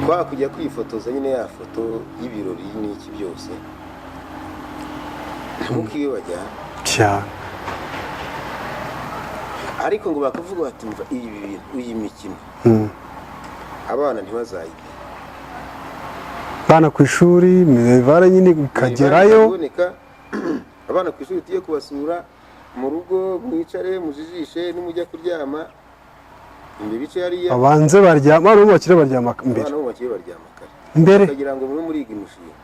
kwa kujya kwifotoza nyine ya foto y'ibirori n'iki byose ntukiwe bajyana cyane. Ariko ngo bakavuga bati mva ibi bintu uyi mikino abana ntibazayige, bana ku ishuri mivara nyine ikagerayo, abana ku ishuri tugiye kubasura mu rugo mwicare mujijishe nimujya kuryama imbe bice hariya abanze baryama ari bakire baryama imbere, abana bo bakire baryama kare imbere kugira ngo muri iga imishinga.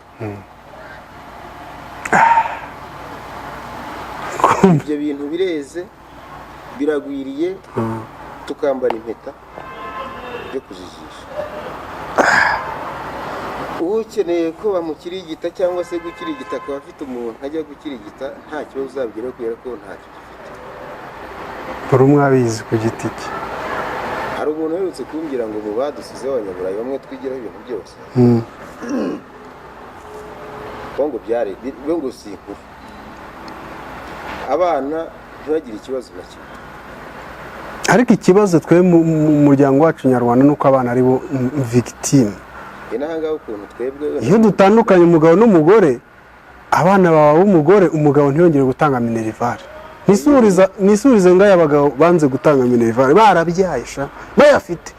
Ibyo bintu bireze biragwiriye, tukambara impeta byo kujijisha. Ukeneye ko bamukirigita cyangwa se gukirigita akaba afite umuntu ajya gukirigita nta kibazo uzabigeraho kubera ko ntacyo gifite. buri umwe abizi ku giti cye. Hari umuntu uherutse kumbwira ngo mu badusize abanyaburayi bamwe twigiraho ibintu byose ngo byari ngo sikuru abana ntibagire ikibazo na kimwe. Ariko ikibazo twe mu muryango wacu nyarwanda nuko abana ari bo victime. Inahangaho ukuntu twebwe iyo dutandukanye umugabo n'umugore, abana baba b'umugore, umugabo ntiyongere gutanga minerivare. Nisurize ngaye abagabo banze gutanga minerivare barabyayisha bayafite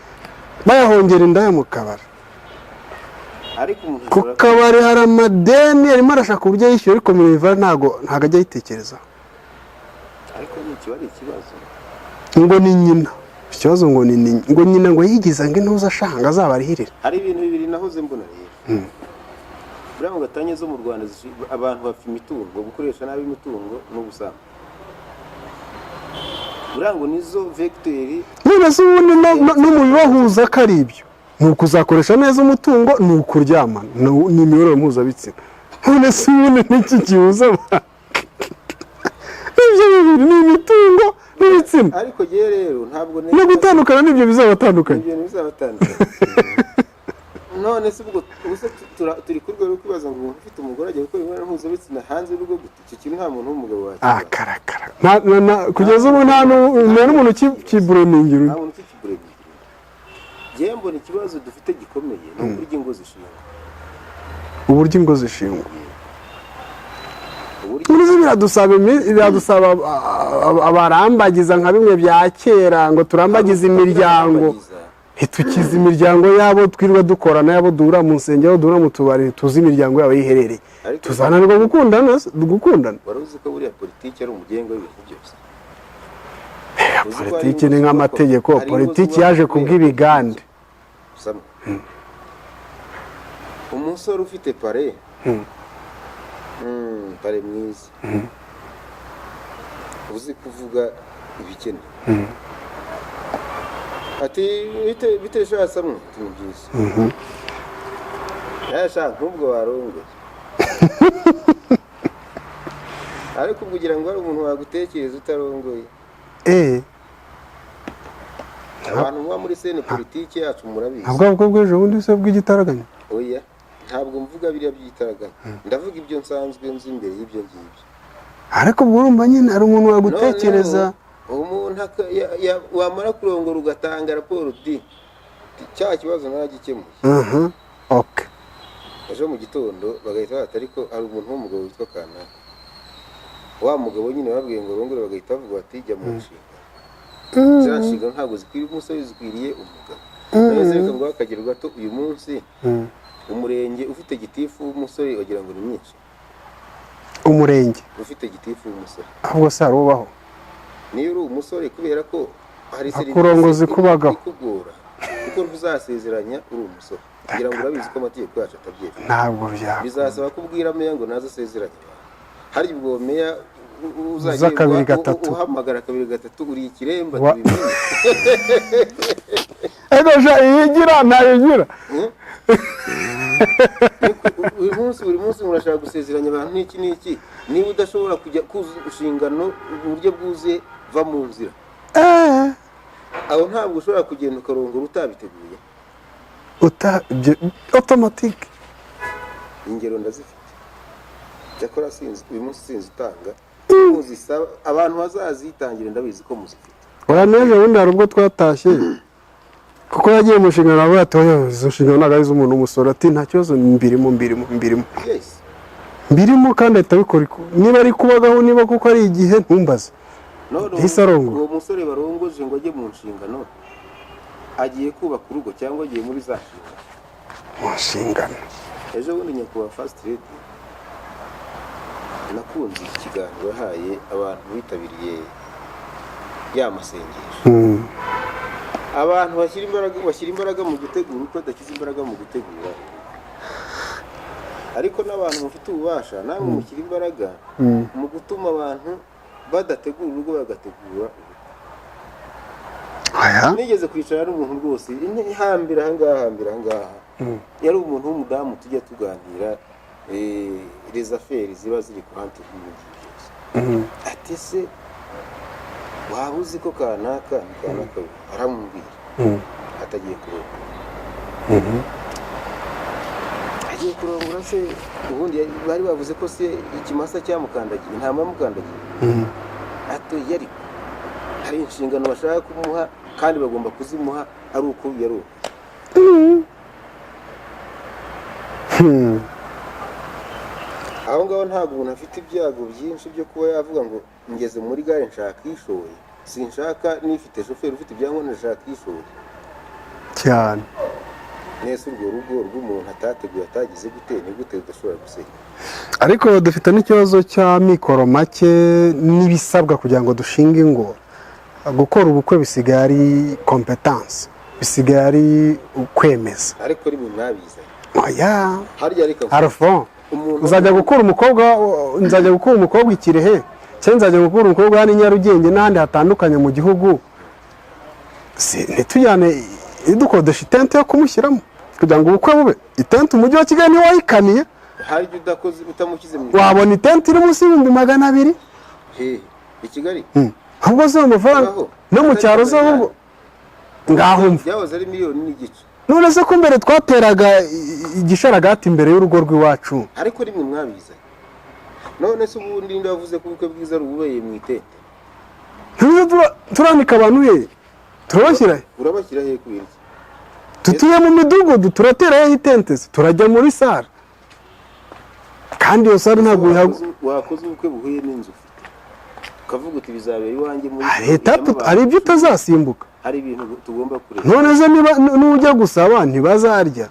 bayahongera indaya mu kabari. Ariko umuntu ku kabari hari amadeni arimo arashaka uburyo yishyura, ariko minerivare ntago ajya yitekerezaho. Ariko ni ikibazo ngo ni nyina ikibazo ngo nyina ngo yigiza ngo intuza ashanga azabarihirira. Hari ibintu bibiri nahoze mbona rero. Buriya mu gatanya zo mu Rwanda abantu bafite imitungo, gukoresha nabi imitungo no gusamba. Buriya ngo nizo vecteri. None se ubundi no mu bibahuza ko ari ibyo. Ni ukuzakoresha neza umutungo, ni ukuryamana, ni imibonano mpuzabitsina. None se ubundi n'iki gihuza abantu? Ibyo bibiri ni imitungo n'ibitsina. Ariko gihe rero ntabwo no gutandukana n'ibyo bizabatandukanye. Ibyo bizabatandukanye. None se ubwo turi ku rwego rwo kwibaza ngo umuntu ufite umugore agiye gukora imibonano mpuzabitsina hanze y'urugo gute? Icyo kintu nta muntu w'umugabo wakira. Karakara. Kugeza ubu nta n'umuntu kiburemingira. Nta muntu kiburemingira. Ngiye mbona ikibazo dufite gikomeye ni uburyo ingo zishingwa. Uburyo ingo zishingwa. Uburyo biradusaba abarambagiza nka bimwe bya kera ngo turambagize imiryango. Ntitukize imiryango yabo twirwa dukorana, yabo duhura mu nsengero, duhura mu tubari, tuzi imiryango yabo yiherereye. Tuzananirwa gukundana. Waruzi ko buriya politiki ari umugengo w'ibintu byose. Politiki ni nk'amategeko, politiki yaje kubw'ibigande. Umusore ufite pare mwiza, uzi kuvuga ibikenewe, ati bite shasamwe tumubyiza yashaka nk'ubwo warongoye. Ariko kugira ngo ari umuntu wagutekereza utarongoye, abantu muba muri sene politiki yacu murabizi. Ntabwo bw'ejo bundi se bw'igitaraganya. Oya, ntabwo mvuga biriya by'igitaraganya, ndavuga ibyo nsanzwe nzi imbere y'ibyo ngibyo. Ariko ubwo urumva nyine ari umuntu wagutekereza. Umuntu wamara kurongora ugatanga raporo di cya kibazo nagikemuye. Okay. Ejo mu gitondo bagahita bata ariko ari umuntu w'umugabo witwa Kanaka. Wa mugabo nyine babwiye ngo rongore bagahita bavuga bati jya mu nshinga. Zanshinga ntabwo zikwiriye umusore, zikwiriye umugabo. Neza reka ngo akagira gato uyu munsi umurenge ufite gitifu w'umusore wagira ngo ni myinshi. Umurenge ufite gitifu w'umusore. Ahubwo se arubaho. Niyo uri umusore kubera ko hari serivisi akurongozi kubagaho kugora kuko ntuzasezeranya uri umusore kugira ngo urabizi ko amategeko yacu atabyemera. Ntabwo byaba bizasaba kubwira meya ngo naza sezeranya. Hari ubwo meya uza kabiri gatatu uhamagara kabiri gatatu uri ikiremba tubimenye. Ego ja yigira nayigira. Buri munsi murashaka gusezeranya abantu n'iki niba udashobora kujya kuzuza inshingano uburyo bwuzuye va mu nzira. Aho ntabwo ushobora kugenda ukarongora utabiteguye. Automatique. Ingero ndazifite. Cyakora sinzi uyu munsi sinzi utanga. Muzisaba abantu bazazitangira ndabizi ko muzifite. Uraneje ubundi hari ubwo twatashye. Kuko yagiye mu nshingano aba yatoye izo nshingano nagaye z'umuntu umusore ati nta kibazo mbirimo. Yes. Mbirimo kandi atabikora niba ari kubagaho niba kuko ari igihe ntumbaze. Uwo musore barongoje ngo ajye mu nshingano agiye kubaka urugo cyangwa agiye muri za nshingano. Ejo bundi nyakubahwa First Lady nakunze ikiganiro yahaye abantu bitabiriye ya masengesho. Abantu bashyira imbaraga mu gutegura uko badakiza imbaraga mu gutegura. Ariko n'abantu mufite ububasha namwe mushyira imbaraga mu gutuma abantu badategura urugo bagategura. Nigeze kwicara n'umuntu rwose hambira ahangaha yari umuntu w'umudamu tujya tuganira les affaires ziba ziri ku ruhande rw'ibintu byose. Ati se waba uzi ko kanaka aramubwira atagiye kurongora. Agiye kurongora se ubundi bari bavuze ko se ikimasa cyamukandagiye intama yamukandagiye. Ati yari hari inshingano bashaka kumuha kandi bagomba kuzimuha ari uko yari aho ngaho ntabwo umuntu afite ibyago byinshi byo kuba yavuga ngo ngeze muri gare nshaka ishoye, sinshaka nifite shoferi ufite ibyangombwa nshaka ishoye cyane. Nese urwo rugo rw'umuntu atateguye atagize gute ni gute udashobora gusenya. Ariko dufite n'ikibazo cya mikoro make n'ibisabwa kugira ngo dushinge ingo. gukora ubukwe bisigaye ari kompetanse, bisigaye ari ukwemeza. ariko rimwe mwabizanye oya harya ariko harfo nzajya gukura umukobwa Ikirehe cyangwa nzajya gukura umukobwa hano i Nyarugenge n'ahandi hatandukanye mu gihugu, ntitujyane dukodesha itente yo kumushyiramo kugira ngo ubukwe bube. Itente umujyi wa Kigali niwo wayikaniye, hari ibyo udakoze utamukize mu wabona itente iri munsi y'ibihumbi 200 i Kigali ahubwo zo amafaranga no mu cyaro zo ahubwo ngaho byahoze ari miliyoni n'igice. none se ko mbere twateraga igisharagati imbere y'urugo rw'iwacu, ariko rimwe mwabizanye. None se ubundi ndavuze ko ubukwe bwiza rububeye mu itente, turanika abantu he, turabashyira he kubirya? tutuye mu midugudu turateraho itente, turajya muri sare kandi iyo sare ntabwo wakoze ubukwe buhuye n'inzu ukavuga uti bizabera iwanjye muri hari ibyo utazasimbuka, hari ibintu tugomba kureba. none se nujya gusaba ntibazarya,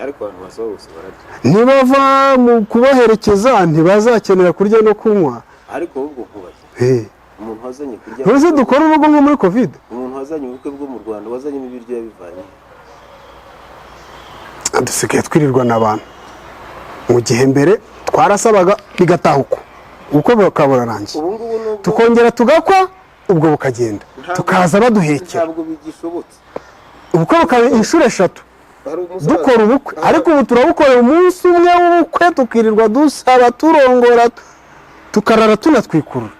ariko abantu basaba bose bararya. nibava mu kubaherekeza ntibazakenera kurya no kunywa. ariko ahubwo nkubaza umuntu wazanye kurya, none se dukora urugo nko muri covid, umuntu wazanye ubukwe bwo mu Rwanda wazanyemo ibiryo yabivanye, dusigaye twirirwa n'abantu. Mu gihe mbere twarasabaga bigataha uko ubukwe bukaburarangiye, tukongera tugakwa ubwo bukagenda, tukaza baduhekera. ntabwo bigishobotse ubukwe bukaba inshuro 3 dukora ubukwe, ariko ubu turabukorera umunsi umwe w'ubukwe tukirirwa dusaba turongora tukarara tunatwikurura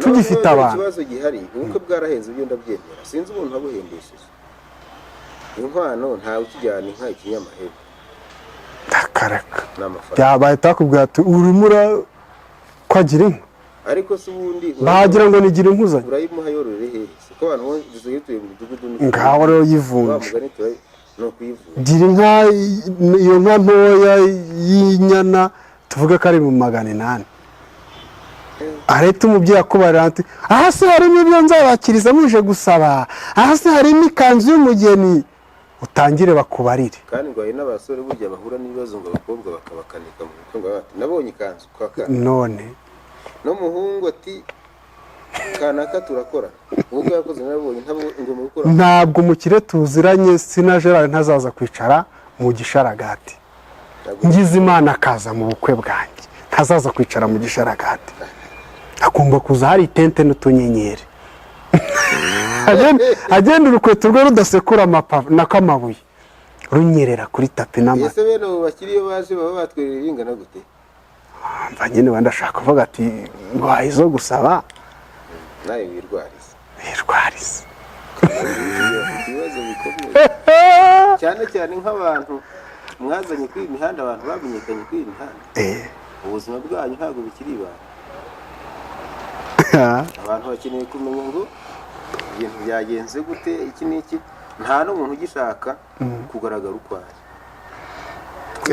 tugifite abantu. Ikibazo gihari ubukwe bwarahenze, ibyo ndabyemera, sinzi umuntu wabuhendesheje. Inkwano ntawe ukijyana inka ikinyamahebe akareka byabaye takubwira ati urimo kwagira inka, ariko se ubundi bagira ngo nigira inkuzanye urayimuha yororere hehe? Siko abantu dusigaye tuye mu midugudu ngaho rero yivunje no kuyivunja. gira inka, iyo nka ntoya y'inyana tuvuga ko ari mu 800. areta umubyeyi akubarira ati aha se harimo ibyo nzabakiriza muje gusaba, aha se harimo ikanzu y'umugeni, utangire bakubarire. kandi ngo hari n'abasore burya bahura n'ibibazo ngo abakobwa bakabakanika mu bitungo bati nabonye ikanzu kwaka, none n'umuhungu ati kanaka turakora ubwo yakoze nabonye ngo mu gukora. ntabwo umukire tuziranye sina Gerard ntazaza kwicara mu gisharagati, ngize Imana akaza mu bukwe bwanjye ntazaza kwicara mu gisharagati, agomba kuza hari itente n'utunyenyeri agenda urukweto rwe rudasekura n'akamabuye runyerera kuri tapi n'amata. ese bene abo bakiriyo baje baba batwerera ingana gute? mva nyine wenda ashaka kuvuga ati ngwaye zo gusaba nawe wirwarize ibibazo bikomeye cyane cyane nk'abantu mwazanye kuri iyi mihanda, abantu bamenyekanye kuri iyi mihanda, ubuzima bwanyu ntabwo bukiri ibanga. abantu bakeneye kumenya ngo ibintu byagenze gute, iki n'iki, nta n'umuntu ugishaka kugaragara uko ari.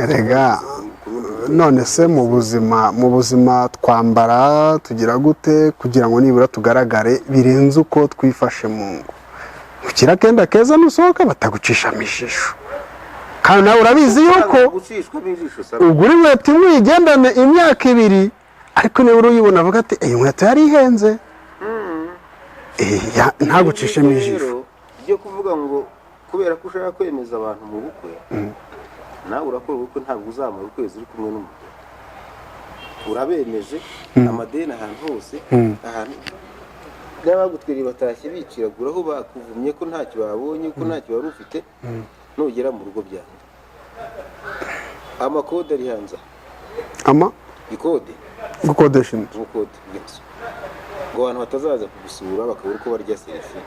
erega none se mu buzima twambara tugira gute kugira ngo nibura tugaragare birenze uko twifashe mu ngo. ukira kenda keza nusohoka batagucishamo ijisho, kandi nawe urabizi yuko ugura inkweto imwe uyigendane imyaka 2, ariko niba uruyibona avuga ati iyi nkweto yari ihenze, ntagucishemo ijisho. byo kuvuga ngo kubera ko ushaka kwemeza abantu mu bukwe, nawe urakora ubukwe ntabwo uzamara ukwezi uri kumwe n'umugore, urabemeje amadeni ahantu hose, ahantu n'abagutwiriye batashye biciragura aho bakuvumye ko ntacyo babonye, ko ntacyo wari ufite, nugera mu rugo byanyu amakode ari hanze, ikode gukodesha inzu, ngo abantu batazaza kugusura bakabura uko barya selfie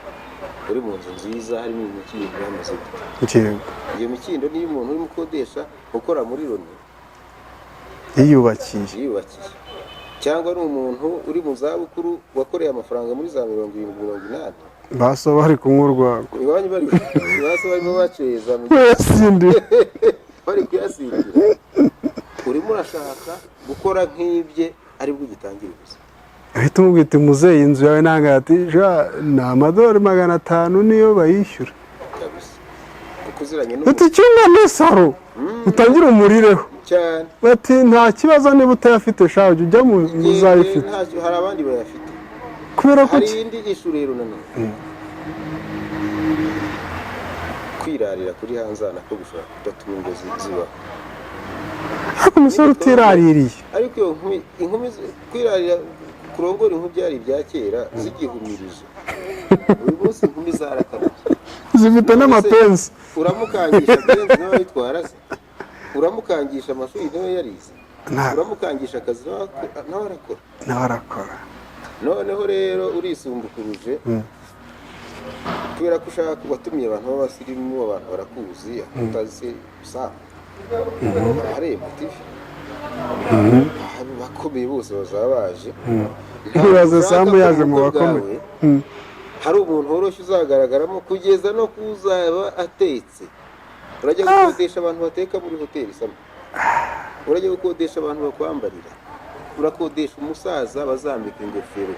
uri mu nzu nziza harimo imikindo y'amaze gute. iyo mikindo niyo umuntu uri mukodesha ukora muri Loni yiyubakiye, cyangwa ari umuntu uri mu zabukuru wakoreye amafaranga muri za 70-80, baso bari kunywa urwagwa iwanyu baso barimo baceza bari kuyasindira, urimo urashaka gukora nk'ibye aribwo gitangira ubuzima. ahita umubwita muzeyi inzu yawe nanga ati ni $500 niyo bayishyura uti cyumva n'isaro utangira umurireho cyane, bati nta kibazo niba utayafite shaje ujya mu uzayifite. hari abandi bayafite kubera ko hari indi ishu rero nanone kwirarira kuri hanzana ko bishobora kudatuma ingo zibaho. ariko umusore utiraririye ariko iyo inkumi kwirarira kurongora inkumi byari ibya kera zigihumirije. Uyu munsi inkumi zarakarabye zifite n'amapensi. Uramukangisha benzi nawe yitwara se, uramukangisha amashuri nawe yarize, uramukangisha akazi nawe arakora. Noneho rero urisumbukuruje kubera ko ushaka kubatumye abantu b'abasirimu, abantu barakuzi utazi sa areba TV bakomeye bose bazaba baje. Ntibaze Sambu yaje mu bakomeye. Hari umuntu woroshye uzagaragaramo kugeza no kuzaba atetse. Urajya gukodesha abantu bateka muri hoteli Sambu, urajya gukodesha abantu bakwambarira, urakodesha umusaza bazambika ingofero,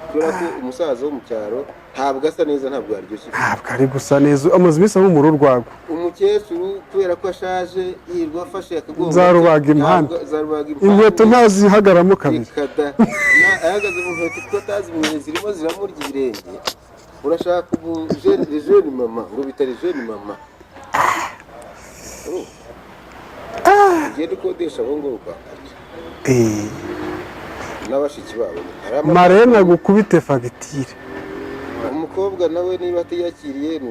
kubera ko umusaza wo mu cyaro ntabwo asa neza, ntabwo yaryoshye, ntabwo ari gusa neza, amaze iminsi mu rurwago. Umukecuru kubera ko ashaje yirwa afashe akagongo zarubaga impande, inkweto ntazihagaramo kabiri, ahagaze mu nkweto kuko atazi imwe zirimo ziramurya ibirenge. Urashaka ubu jeune mama ngo bitari jeune mama. Ugenda ukodesha abo ngo ukwakira n'abashiki babo marena gukubite fagitire. Umukobwa nawe niba atiyakiriye ni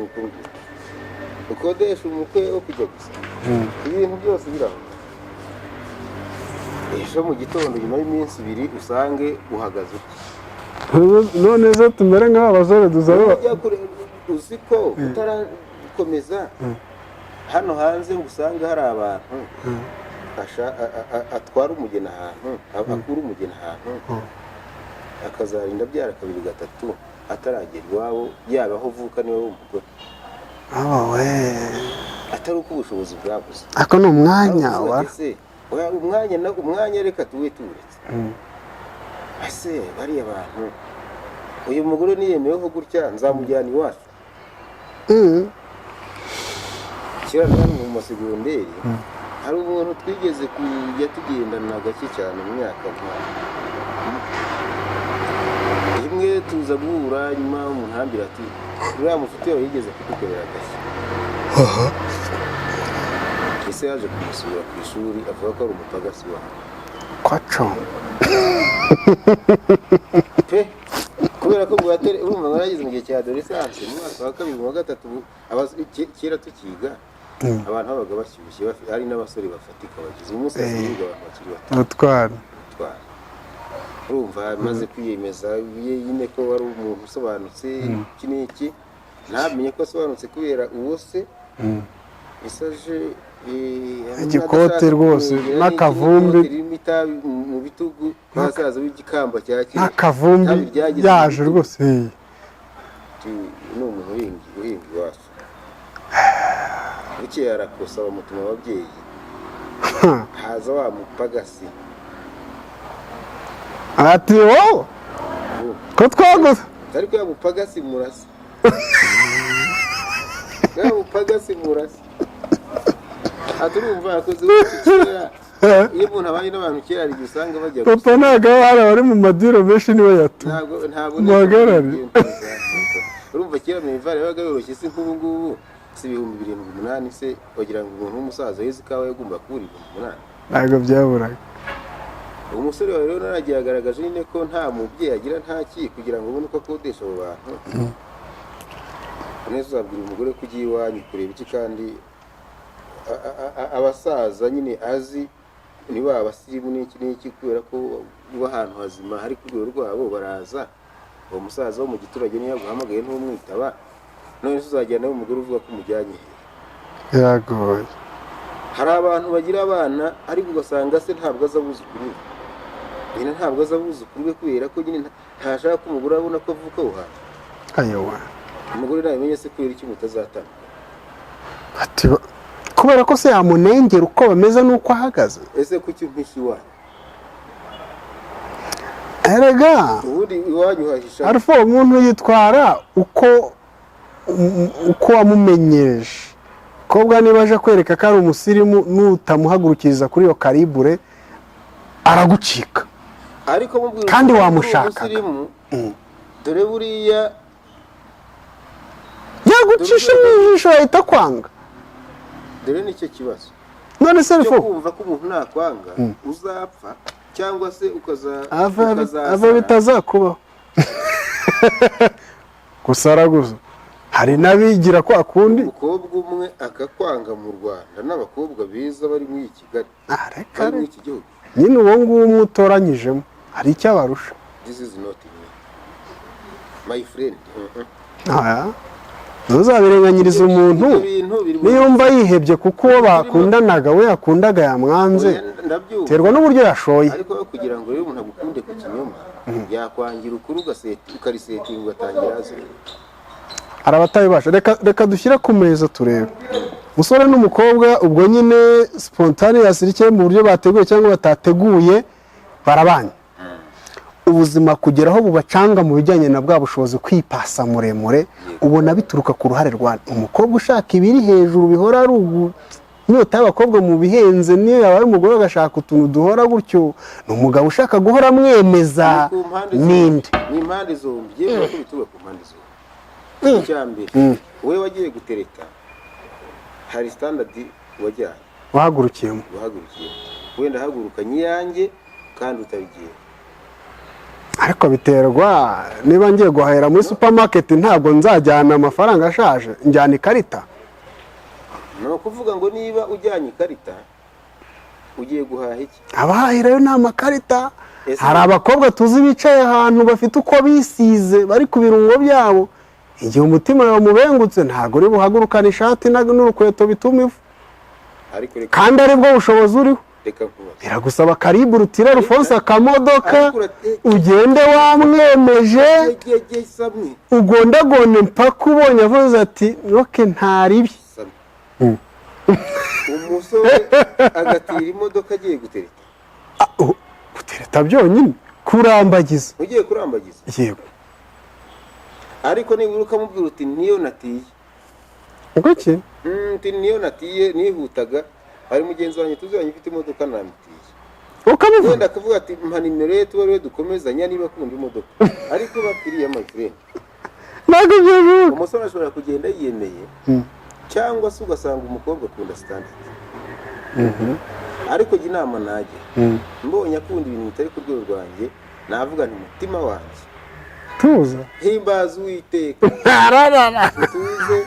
ukodesha umukwe wo kujya gusa. Ibintu byose biraho. Ejo mu gitondo nyuma y'iminsi 2 usange uhagaze. None zo tumere nk'abasore duzaba uziko utarakomeza hano hanze usanga hari abantu atwara umugeni ahantu, akura umugeni ahantu akazarinda byara 2-3 ataragera iwabo, yaba aho uvuka niwe w'umugore. Atari uko ubushobozi bwabuze. Ako ni umwanya umwanya reka tuwe turetse. Ase bari abantu uyu mugore niyemeyeho gutya nzamujyana iwacu. Kera mu masegonderi hari umuntu twigeze kujya tugendana gake cyane mu myaka imwe, tuza guhura nyuma umuntu hambira ati uriya mufite yawe yigeze kudukorera agashya. Ese yaje kumusura ku ishuri avuga ko ari umupagasi wawe kwaco kubera ko bwatere urumva baragize mu gihe cya adolescence mu mwaka wa 2 mu wa 3 kera tukiga abantu babaga bashyushye, hari n'abasore bafatika bagize umunsi asiga abantu bakiri bato utwana. Urumva maze kwiyemeza yine ko wari umuntu usobanutse iki n'iki, ntamenye ko asobanutse kubera uwo se isaje igikote rwose n'akavumbi mu bitugu, n'asaza w'igikamba cyakira n'akavumbi yaje rwose. Ni umuntu uhinga iwacu buke yarakosa bamutuma ababyeyi, haza wa mupagasi ati wowe ko twaguze ariko ya mupagasi murasa ya mupagasi murasa aturumva akoze kera. Iyo umuntu abanye n'abantu kera ari usanga bajya papa ntago bari mu madiro menshi niwe yatu ntabwo magarari. Urumva kera mu ivare yabaga yoroshye si nk'ubu ngubu si 7,800 se wagira ngo umuntu w'umusaza yezi kawe yagomba kubura 8,000. Ntago byaburaga. Umusore wa rero naragiye agaragaje nyine ko nta mubyeyi agira nta ki kugira ngo ubone uko akodesha abo bantu. Neza uzabwira umugore ko ugiye iwanyu kureba iki, kandi abasaza nyine azi ni ba basirimu n'iki kubera ko uba ahantu hazima hari ku rwego rwabo baraza. Uwo musaza wo mu giturage niyo yaguhamagaye ntumwitaba, none uzajyana n'umugore uvuga ko umujyanye yagoye. Hari abantu bagira abana ariko ugasanga se ntabwo azabuzukuru, nyine ntabwo azabuzukuru kubera ko nyine ntashaka ko umugore abona ko avuka aho hantu. Ayowa umugore namenye se kubera iki mutazatana, ati kubera ko se yamunengera uko bameze n'uko ahagaze. Ese kuki umpishi wanyu erega ubundi iwanyu hahisha ariko umuntu yitwara uko wamumenyereje. Kobwa niba aje kwereka ko ari umusirimu nutamuhagurukiriza kuri iyo karibure aragucika, ariko mubwira kandi wamushaka dore buriya yagucisha ijisho ahita kwanga. dore nicyo kibazo none se cyo kumva ko umuntu nakwanga uzapfa cyangwa se ava bitazakubaho. Gusara gusa hari n'abigira kwa kundi umukobwa umwe akakwanga mu Rwanda n'abakobwa beza bari muri Kigali bari muri iki gihugu nyine uwo nguwo umutoranyijemo hari icyo abarusha. This is not me my friend. Ntuzabirenganyiriza umuntu niyumva yihebye kuko uwo bakundanaga we yakundaga yamwanze terwa n'uburyo yashoye. ariko kugira ngo rero umuntu agukunde ku kinyoma yakwangira ukuri ukarisetinga ugatangira azi arabatabibasha. Reka dushyire ku meza turebe musore n'umukobwa ubwo nyine spontaneous rike mu buryo bateguye cyangwa batateguye barabanye. Ubuzima kugeraho bubacanga mu bijyanye na bwa bushobozi kwipasa muremure ubona bituruka ku ruhare rwa umukobwa ushaka ibiri hejuru bihora ari inyota y'abakobwa mu bihenze niyo yabaye umugore agashaka utuntu duhora gutyo ni umugabo ushaka guhora amwemeza n'indi n'impande zombi yewe ko bituruka ku mpande zombi. Icyambere wowe wagiye gutereka hari standard wajyanye wahagurukiyemo wenda hagurukanye iyanjye kandi utabigiye. Ariko biterwa niba ngiye guhahira muri supermarket ntabwo nzajyana amafaranga ashaje njyana ikarita. No kuvuga ngo niba ujyanye ikarita ugiye guhaha iki? Abahahirayo nta makarita. Hari abakobwa tuzi bicaye ahantu bafite uko bisize bari ku birungo byabo igihe umutima wawe mubengutse ntabwo uri buhagurukana ishati n'urukweto bituma ivu kandi aribwo bushobozi uriho. Biragusaba karibu rutira Rufonse akamodoka ugende wamwemeje ugondagone mpaka ubonye avuze ati roke ntaribi. Umusore agatira imodoka agiye gutereta. Gutereta byonyine kurambagiza. Ugiye kurambagiza? Yego. Ariko niba ukamubwira uti niyo natiye. Ngoki? Niyo natiye nihutaga ari mugenzi wanjye tuzanye ufite imodoka namitiye. Ukabivuga wenda kuvuga ati mpa nimero ye tuba dukomezanya niba akunda imodoka. Ariko bakiriye my friend. Ntabwo byo. Umusore ashobora kugenda yiyemeye. Cyangwa se ugasanga umukobwa akunda standard. Ariko jye inama najye mbonye akunda ibintu bitari ku rwego rwanjye navuga nti mutima wanjye tuza himbaza Uwiteka tuze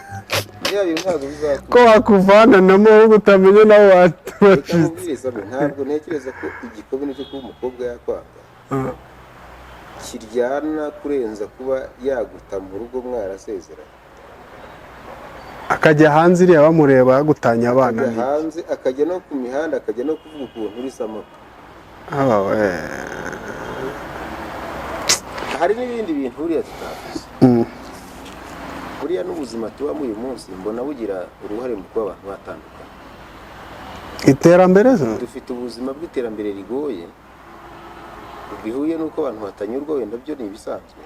yabi ntabwo bizakora ko wakuvana namo utamenye nawe watubacitse. Ntabwo ntekereza ko igikobe nicyo kuba umukobwa yakwanga kiryana kurenza kuba yaguta mu rugo mwarasezeranye akajya hanze iriya bamureba yagutanya abana hanze akajya no ku mihanda akajya no kuvuga ukuntu uri samako. Hari n'ibindi bintu buriya tutavuze. Buriya n'ubuzima tubamo uyu munsi mbona bugira uruhare mu kuba abantu batandukana. Iterambere dufite ubuzima bw'iterambere rigoye bihuye n'uko abantu batanyurwa wenda byo ni ibisanzwe.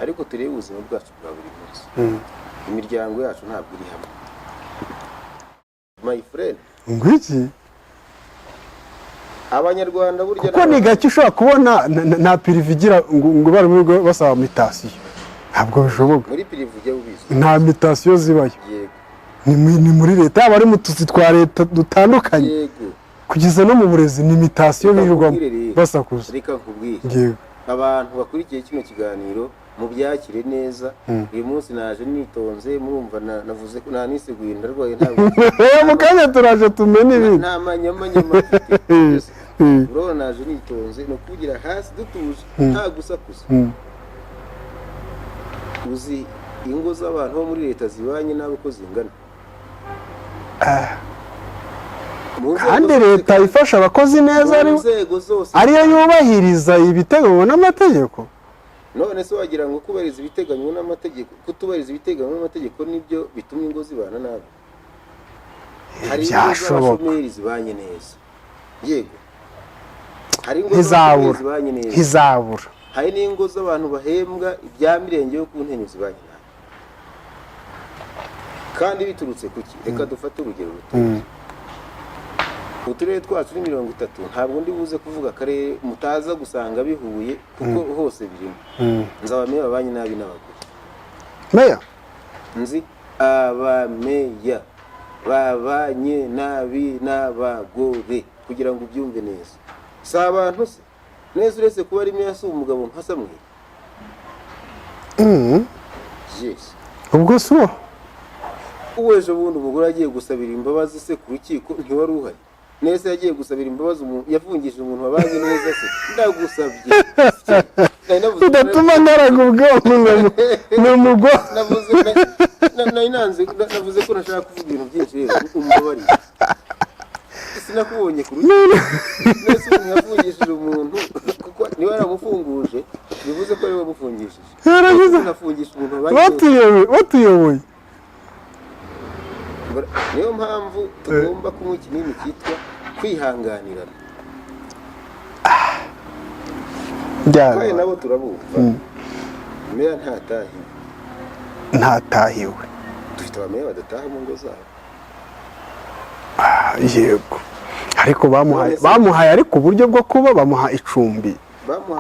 Ariko turebe ubuzima bwacu bwa buri munsi. Imiryango yacu ntabwo iri hamwe. My friend. Ngwiki? Abanyarwanda burya kuko ni gake ushobora kubona na pirivigira ngo bari muri basaba mitasiyo. Ntabwo bishoboka. Muri pirivigira ubizi. Nta mitasiyo zibayo. Yego. Ni muri leta yaba ari mu tuzi twa leta dutandukanye. Yego. Kugeza no mu burezi ni mitasiyo birirwamo basakuza. Reka nkubwire. Yego. Abantu bakurikiye kino kiganiro mu byakire neza. Uyu munsi naje nitonze murumva navuze ko nta niseguye ndarwaye ntabwo. Mukanya turaje tumenye ibintu. Nta manyama. Bro naje nitonze no kugira hasi dutuje nta gusakuza. Uzi ingo z'abantu bo muri leta zibanye nabo ko zingana. Kandi leta ifasha abakozi neza ariyo yubahiriza ibiteganywa n'amategeko. None se wagira ngo kubariza ibiteganywa n'amategeko kutubariza ibiteganywa n'amategeko nibyo bituma ingo zibana nabo. Hari ingo zibanye neza. Yego. Hari ingo zibanye neza. Hizabura. Hari n'ingo z'abantu bahembwa ibya mirenge yo ku ntenyo zibanye nabo. Kandi biturutse kuki? Reka dufate urugero ruto. uturere twacu ni 30 ntabwo ndi buze kuvuga akarere mutaza gusanga bihuye kuko hose birimo nzabameya babanye nabi n'abagore meya nzi abameya babanye nabi n'abagore kugira ngo ubyumve neza si abantu se neza uretse kuba ari meya si umugabo nka Samweli yes ubwo so uweje bundi umugore agiye gusabira imbabazi se ku rukiko ntiwari uhari nese yagiye gusabira imbabazi yafungishije umuntu wabanye neza se ndagusabye udatuma naraga ubwonko n'umugo navuze ko nashaka kuvuga ibintu byinshi rero umubabariye sinakubonye ku rukiko nese umuntu yafungishije umuntu kuko niwe yaramufunguje bivuze ko ari we wamufungishije yarafungisha umuntu batuyoboye niyo mpamvu tugomba kunywa ikinini cyitwa kwihanganirana kandi nabo turabumva meya ntatahiwe dufite abameya badataha mu ngo zabo yego ariko bamuhaye ariko uburyo bwo kuba bamuha icumbi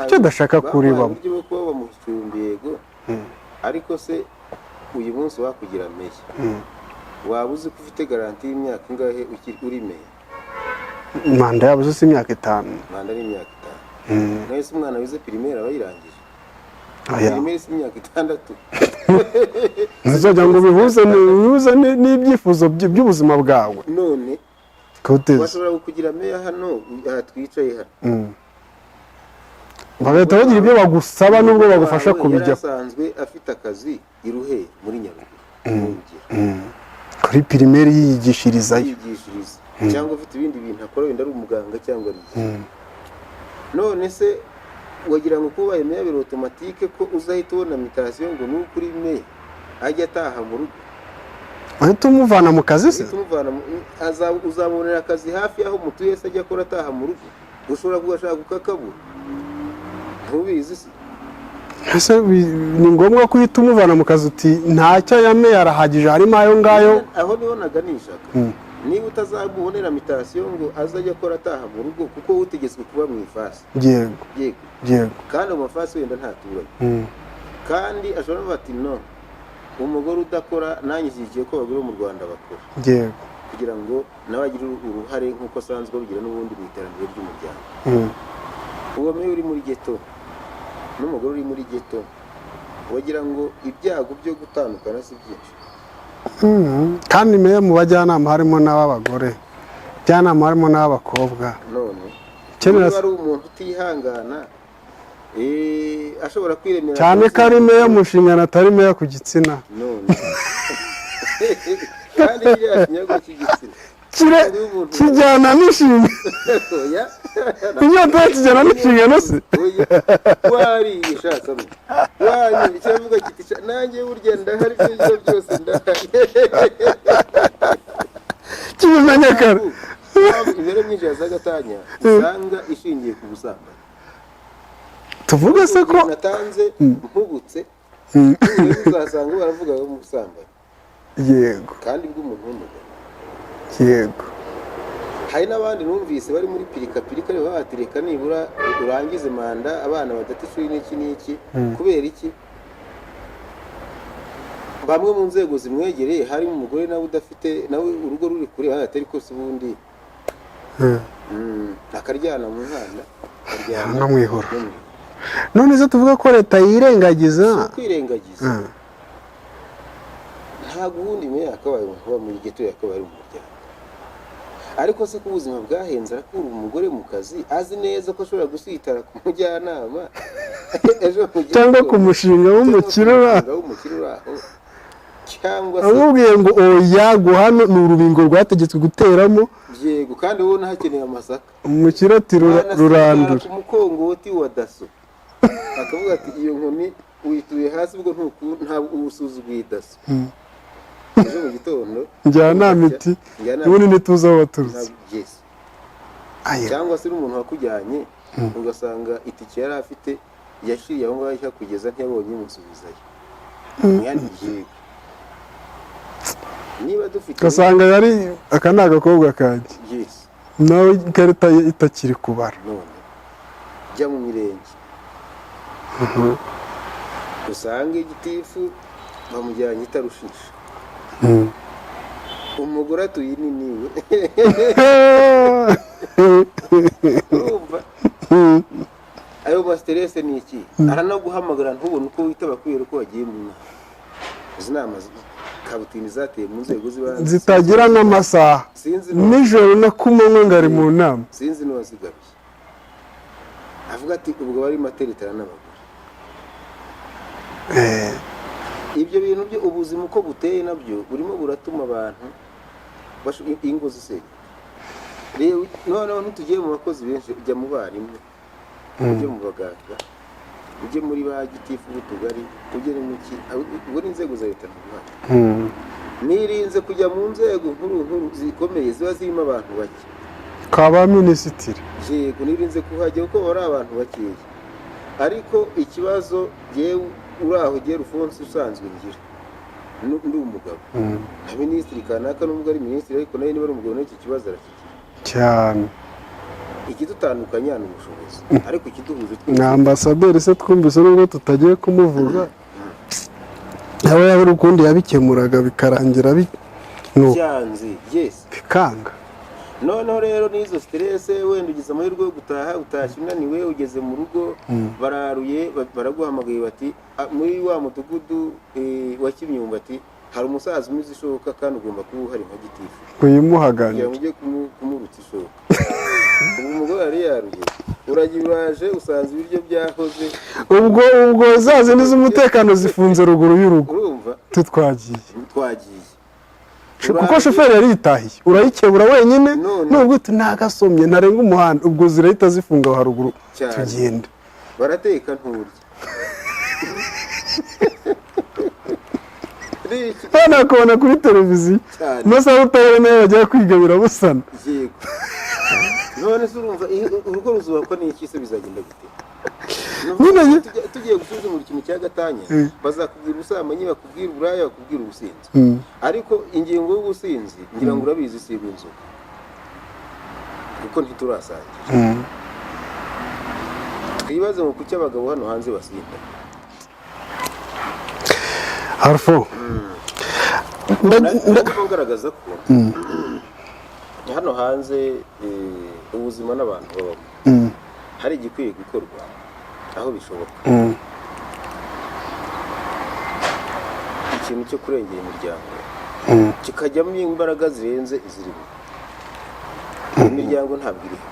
icyo adashaka kuribamo uburyo bwo kuba bamuha icumbi yego ariko se uyu munsi wakugira meya waba uzi ko ufite garanti y'imyaka ingahe uri meya manda yabuze si imyaka 5 manda ni imyaka 5 nahise umwana wize primaire abayirangije primaire si imyaka 6 nzajya ngo bihuze n'ibyifuzo by'ubuzima bwawe none bashobora kugira meya hano twicaye hano bagahita bagira ibyo bagusaba n'ubwo bagufasha kubijya asanzwe afite akazi iruhe muri Nyaruguru kuri primaire yigishirizayo cyangwa ufite ibindi bintu akora wenda ari umuganga cyangwa ari none se wagira ngo kuba meya biro automatique ko uzahita ubona mutation ngo n'ukuri meya ajya ataha mu rugo ahita umuvana mu kazi se uzamubonera akazi hafi aho mutuye se ajya akora ataha mu rugo ushobora kugashaka kukakabura ntubizi se ese ni ngombwa ko uhita umuvana mu kazi uti ntacyo ya meya arahagije harimo ayo ngayo aho nibonaga nishaka niba utazamubonera mutation ngo azajya akora ataha mu rugo kuko utegetswe kuba mu ifasi yego kandi mu mafasi wenda ntaturanye kandi ashobora kuvuga ati no umugore udakora nanyishyigikiye ko abagore bo mu Rwanda bakora yego kugira ngo nawe agire uruhare nk'uko asanzwe babigira n'ubundi mu iterambere ry'umuryango uwo meya uri muri ghetto n'umugore uri muri ghetto wagira ngo ibyago byo gutandukana si byinshi kandi meya mu bajyanama harimo n'ab'abagore bajyanama harimo n'ab'abakobwa none niba ari umuntu utihangana ashobora kwiremera cyane ko ari meya mu nshingano atari meya ku gitsina none kandi kiriya kinyago cy'igitsina kijyana n'inshingano inyota kijyana n'inshingano se wariye shakamo wanyuma cyavuga kiti nanjye burya ndahari ibyo byose ndahari kibimenya kare ibere myinshi yazagatanya usanga ishingiye ku busambanyi tuvuga se ko natanze mpubutse uzasanga baravuga mu busambanyi yego kandi bw'umuntu w'umugabo yego hari n'abandi numvise bari muri pirikapirika rero bahatireka nibura urangize manda abana badafite ishuri n'iki kubera iki bamwe mu nzego zimwegereye harimo umugore nawe udafite nawe urugo ruri kure atari kose ubundi akaryana mu nkanda akaryana mu ihoro none zo tuvuga ko leta yirengagiza kwirengagiza ntabwo ubundi meya akabaye uba muri ghetto yakabaye mu muryango ariko se ko ubuzima bwahenze arakura umugore mu kazi azi neza ko ashobora gusitara ku mujyanama cyangwa ku mushinga w'umukire uraho cyangwa se amubwiye ngo oya hano ni urubingo rwategetswe guteramo yego kandi ubona hakeneye amasaka umukire ati rurandura ku mukongoti wa daso akavuga ati iyo nkoni uyituye hasi ubwo ntabwo ubusuzuguye daso ejo mu gitondo njyana miti ubundi ntituzi aho baturuze cyangwa se n'umuntu wakujyanye ugasanga itike yari afite yashiriye aho ngaho kugeza ntiyabonye imusubizayo yego niba dufite ugasanga yari aka ni agakobwa kanjye nawe ikarita ye itakiri kubara. none jya mu mirenge usanga igitifu bamujyanye itarushisha, umugore atuye niniwe urumva ayo masiterese ni iki? aranaguhamagara ntubone uko witaba kubera uko wagiye mu nama. izi nama kabutini zateye mu nzego z'ibanze zitagira n'amasaha, nijoro na kumanywa ngari mu nama, sinzi n'uwazigabye avuga ati ubwo bari materitara n'abagore. Ibyo bintu byo ubuzima uko buteye nabyo burimo buratuma abantu ingo zisenya. Rero noneho ntitugiye mu bakozi benshi, ujya mu barimu, ujye mu baganga, ujye muri ba gitifu b'utugari, ujye n'umuki, ubwo n'inzego za leta n'ubuhanga. Nirinze kujya mu nzego nkuru zikomeye ziba zirimo abantu bake, kaba minisitiri, yego nirinze kuhajya kuko bari abantu bakeya. Ariko ikibazo yewe uraho giye Rufonse usanzwe ngira ndi umugabo na minisitiri kanaka n'ubwo ari minisitiri, ariko nawe niba ari umugabo n'iki kibazo arakigira cyane. Ikidutandukanya ni ubushobozi, ariko ikiduhuza na ambasaderi se twumvise nubwo tutagiye kumuvuga aba yabura ukundi yabikemuraga bikarangira byanze bikanga. Noneho rero n'izo stress wenda ugize amahirwe yo gutaha, utashye unaniwe, ugeze mu rugo bararuye baraguhamagaye bati muri wa mudugudu wa Kimyumbati hari umusaza umize ishoka kandi ugomba kuba uhari nka gitifu kuyimuhaganya ujye kumurutsa ishoka. Umugore yari yaruye, uraje usanze ibiryo byahoze, ubwo zaze n'iz'umutekano zifunze ruguru y'urugo, urumva twagiye kuko shoferi yari yitahiye, urayikebura wenyine nubwo ntagasomye ntarenga umuhanda, ubwo zirahita zifunga aho haruguru tugenda barateka nturya. nakubona kuri televiziyo amasaha utabona nayo bajya kwiga birabusana. None se urumva urugo ruzubakwa n'iki se bizagenda gute? Tugiye gusuzuma ikintu cya gatanya, bazakubwira ubusambanyi, bakubwira uburaya, bakubwira ubusinzi. Ariko ingingo y'ubusinzi ngira ngo urabizi si inzoga, kuko ntiturasangira. Twibaze ngo kuki abagabo hano hanze basinda. Harfo ndagaragaza ko hano hanze ubuzima n'abantu babamo hari igikwiye gukorwa aho bishoboka. Ikintu cyo kurengera imiryango kikajyamo imbaraga zirenze izirimo. Imiryango ntabwo iriho,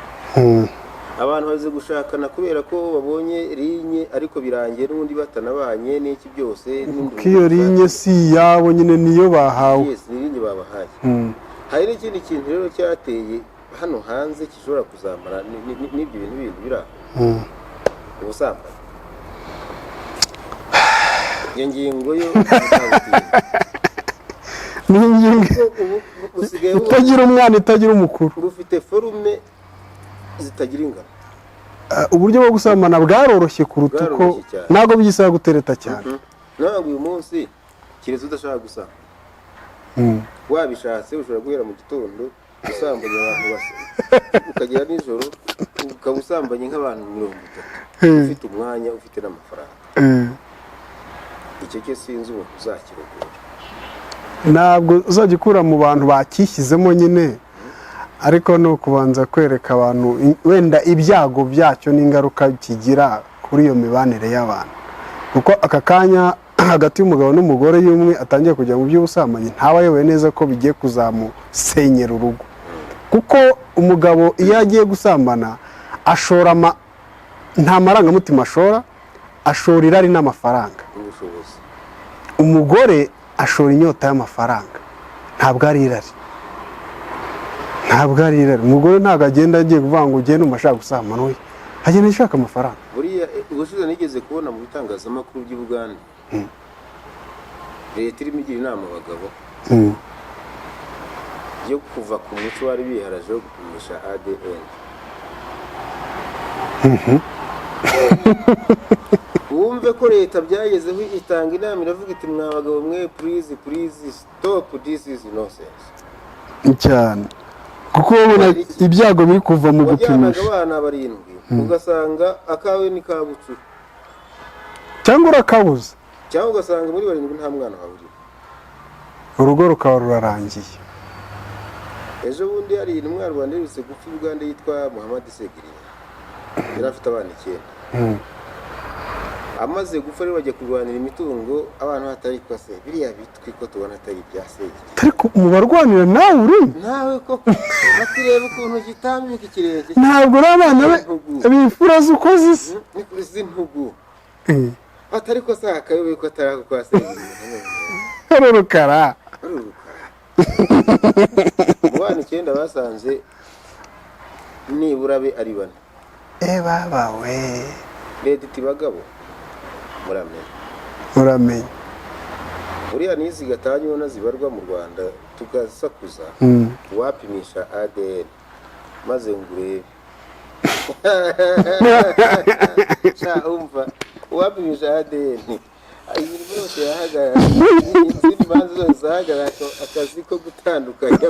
abantu baze gushakana kubera ko babonye rinye, ariko birangiye n'ubundi batanabanye n'iki byose. Iyo rinye si yabo nyine niyo bahawe. Yes, ni rinye babahaye. Hari n'ikindi kintu rero cyateye hano hanze gishobora kuzamara n'ibyo bintu biri aho, ubusambanyi. Iyo ngingo yo itagira umwana itagira umukuru, ufite forume zitagira ingano. Uburyo bwo gusambana bwaroroshye kuruta uko ntabwo byisaba gutereta cyane. Ntabwo uyu munsi kireza udashaka gusambana, wabishatse ushobora guhera mu gitondo usambanya abantu bose, ukagera nijoro ukaba usambanye nk'abantu 30, ufite umwanya, ufite n'amafaranga. Icyo cyo sinzi umuntu uzakirogora, ntabwo uzajya ukura mu bantu bakishyizemo nyine, ariko no kubanza kwereka abantu wenda ibyago byacyo n'ingaruka kigira kuri iyo mibanire y'abantu. Kuko aka kanya hagati y'umugabo n'umugore y'umwe atangiye kujya mu by'ubusambanyi, ntaba ayoboye neza ko bigiye kuzamusenyera urugo. Kuko umugabo iyo agiye gusambana ashora nta marangamutima ashora irari n'amafaranga. Umugore ashora inyota y'amafaranga, ntabwo ari irari. Umugore ntabwo agenda agiye kuvuga ngo ugende umashaka gusambana, we agenda ashaka amafaranga. Buriya ubushize nigeze kubona mu bitangazamakuru by'u Buganda, leta irimo igira inama abagabo yo kuva ku muco wari biharaje wo gupimisha ADN. Wumve ko leta byagezeho itanga inama, iravuga iti mwa bagabo mwe, please stop, this is nonsense cyane. kuko ubona ibyago biri kuva mu gupimisha abana barindwi ugasanga akawe ni kabucu cyangwa urakabuza cyangwa ugasanga muri barindwi nta mwana wawe uri urugo rukaba rurarangiye. ejo bundi hari intumwa Rwanda yose gupfa Uganda yitwa Muhammad Segiriya yari afite abana 9 amaze gupfa rero bajya kurwanira imitungo abantu hatari kwase biriya bitwi ko tubona atari byasege ariko mu barwanira nawe uri nawe ko batireba ukuntu gitambika ikirenge ntabwo ari abana bifura zuko zisi z'intugu atari ko saka yo ko atari ko Segiriya rukara abana 9 basanze nibura be ari 4 baba we leta itibagabo muramenye uriya nizi gatanya ubona zibarwa mu Rwanda tugasakuza wapimisha ADN maze ngurebe umva wapimisha ADN ibintu byose yahagarara izindi manza zose zahagarara akazi ko gutandukanya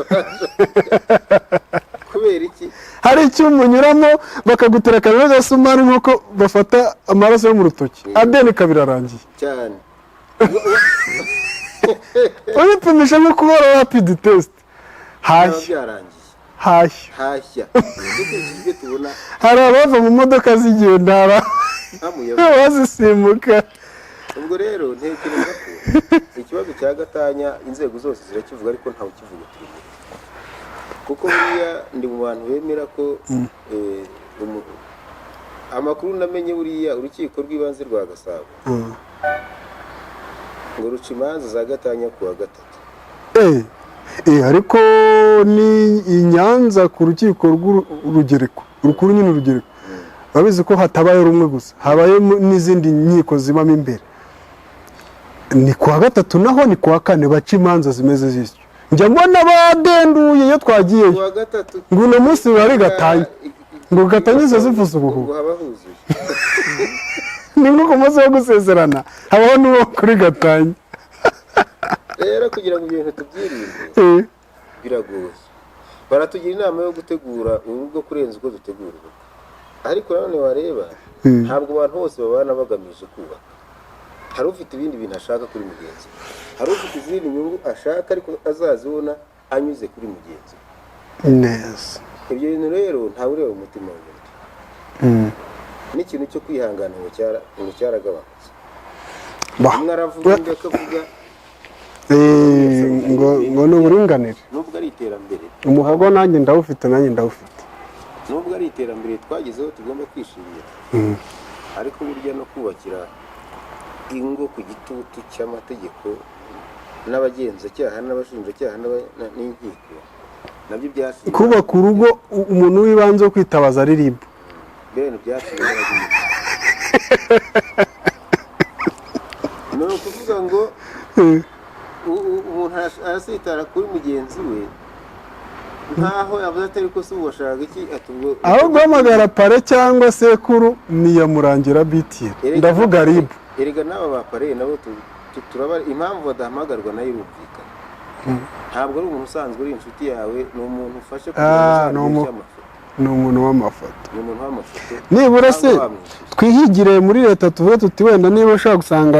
kubera iki hari icyo umunyuramo bakagutera kamera gasumari nkuko bafata amaraso yo mu rutoki ADN kabirarangiye cyane uyipimisha nko kubara rapid test hashya dukurikije tubona hari abava mu modoka zigenda bazisimbuka. ubwo rero ntekereza ko ikibazo cya gatanya inzego zose zirakivuga ariko ntawe kivuga turi kuko buriya ndi mu bantu bemera ko amakuru namenye buriya urukiko rw'ibanze rwa Gasabo ngo ruca imanza za gatanya ku wa 3 ariko ni Inyanza ku rukiko rw'urugereko rukuru nyine urugereko babizi ko hatabaye rumwe gusa habaye n'izindi nkiko zibamo imbere ni ku wa 3 naho ni ku wa 4 baca imanza zimeze zisyo njya mbona badenduye iyo twagiye ngo uno munsi bari gatanya ngo gatanyize zivuze ubuhuha ni nko maze gusezerana habaho n'uwo kuri gatanya rero kugira ngo ibintu tubyirinde biragoye baratugira inama yo gutegura urugo kurenza uko dutegura ariko none wareba ntabwo abantu bose babana bagamije kubaka hari ufite ibindi bintu ashaka kuri mugenzi hari ufite izindi nyungu ashaka ariko azazibona anyuze kuri mugenzi neza ibyo bintu rero ntawe ureba umutima w'umuntu n'ikintu cyo kwihangana ngo cyaragabanutse umwe aravuga undi akavuga ngo ni uburinganire nubwo ari iterambere umuhogo nanjye ndawufite nubwo ari iterambere twagezeho tugomba kwishimira ariko burya no kubakira ingo ku gitutu cy'amategeko n'abagenzacyaha n'abashinjacyaha n'inkiko nabyo byashinze kubaka urugo umuntu w'ibanze wo kwitabaza ari RIB bene byashinze no kuvuga ngo umuntu arasitara kuri mugenzi we nkaho yavuze atari ko se ubashaka iki atubwo aho guhamagara pare cyangwa sekuru niyamurangira BTN ndavuga RIB erega n'aba ba pare nabo turaba impamvu badahamagarwa nayo irumvikana ntabwo ari umuntu usanzwe uri inshuti yawe ni umuntu ufashe ni umuntu w'amafoto nibura se twihigire muri leta tuvuge tuti wenda niba ushaka gusanga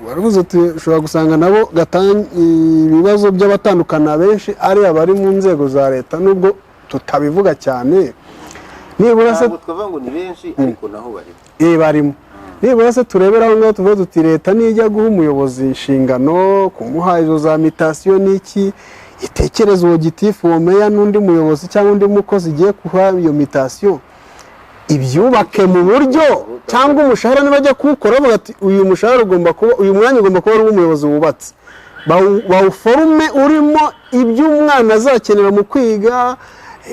waravuze uti ushobora gusanga nabo gatanya ibibazo by'abatandukana benshi ari abari mu nzego za leta nubwo tutabivuga cyane nibura se twavuga ngo ni benshi ariko naho barimo nibura se tureberaho ngaho tuvuge tuti leta nijya guha umuyobozi inshingano kumuha izo za mitasiyo n'iki itekereza uwo gitifu uwo meya n'undi muyobozi cyangwa undi mukozi igiye kuha iyo mitasiyo ibyubake mu buryo cyangwa umushahara nibajya kuwukora bavuga ati uyu mushahara ugomba kuba uyu mwanya ugomba kuba ari uw'umuyobozi wubatse bawuforume urimo ibyo umwana azakenera mu kwiga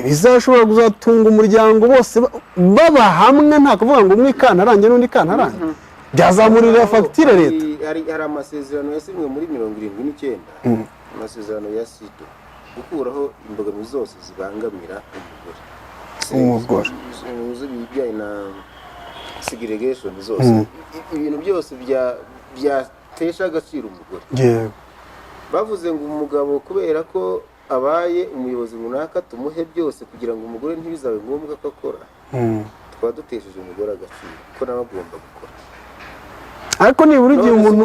bizashobora kuzatunga umuryango bose baba hamwe nta kuvuga ngo umwe ikantarange n'undi ikantarange byazamurira fagitire leta hari amasezerano yasinywe muri 79 amasezerano ya SIDO gukuraho imbogamizi zose zibangamira umugore bijyanye na segregation zose ibintu byose byatesha agaciro umugore yego bavuze ngo umugabo kubera ko abaye umuyobozi runaka tumuhe byose kugira ngo umugore ntibizabe ngombwa ko akora, twaba dutesheje umugore agaciro ko nawe agomba gukora. ariko nibura igihe umuntu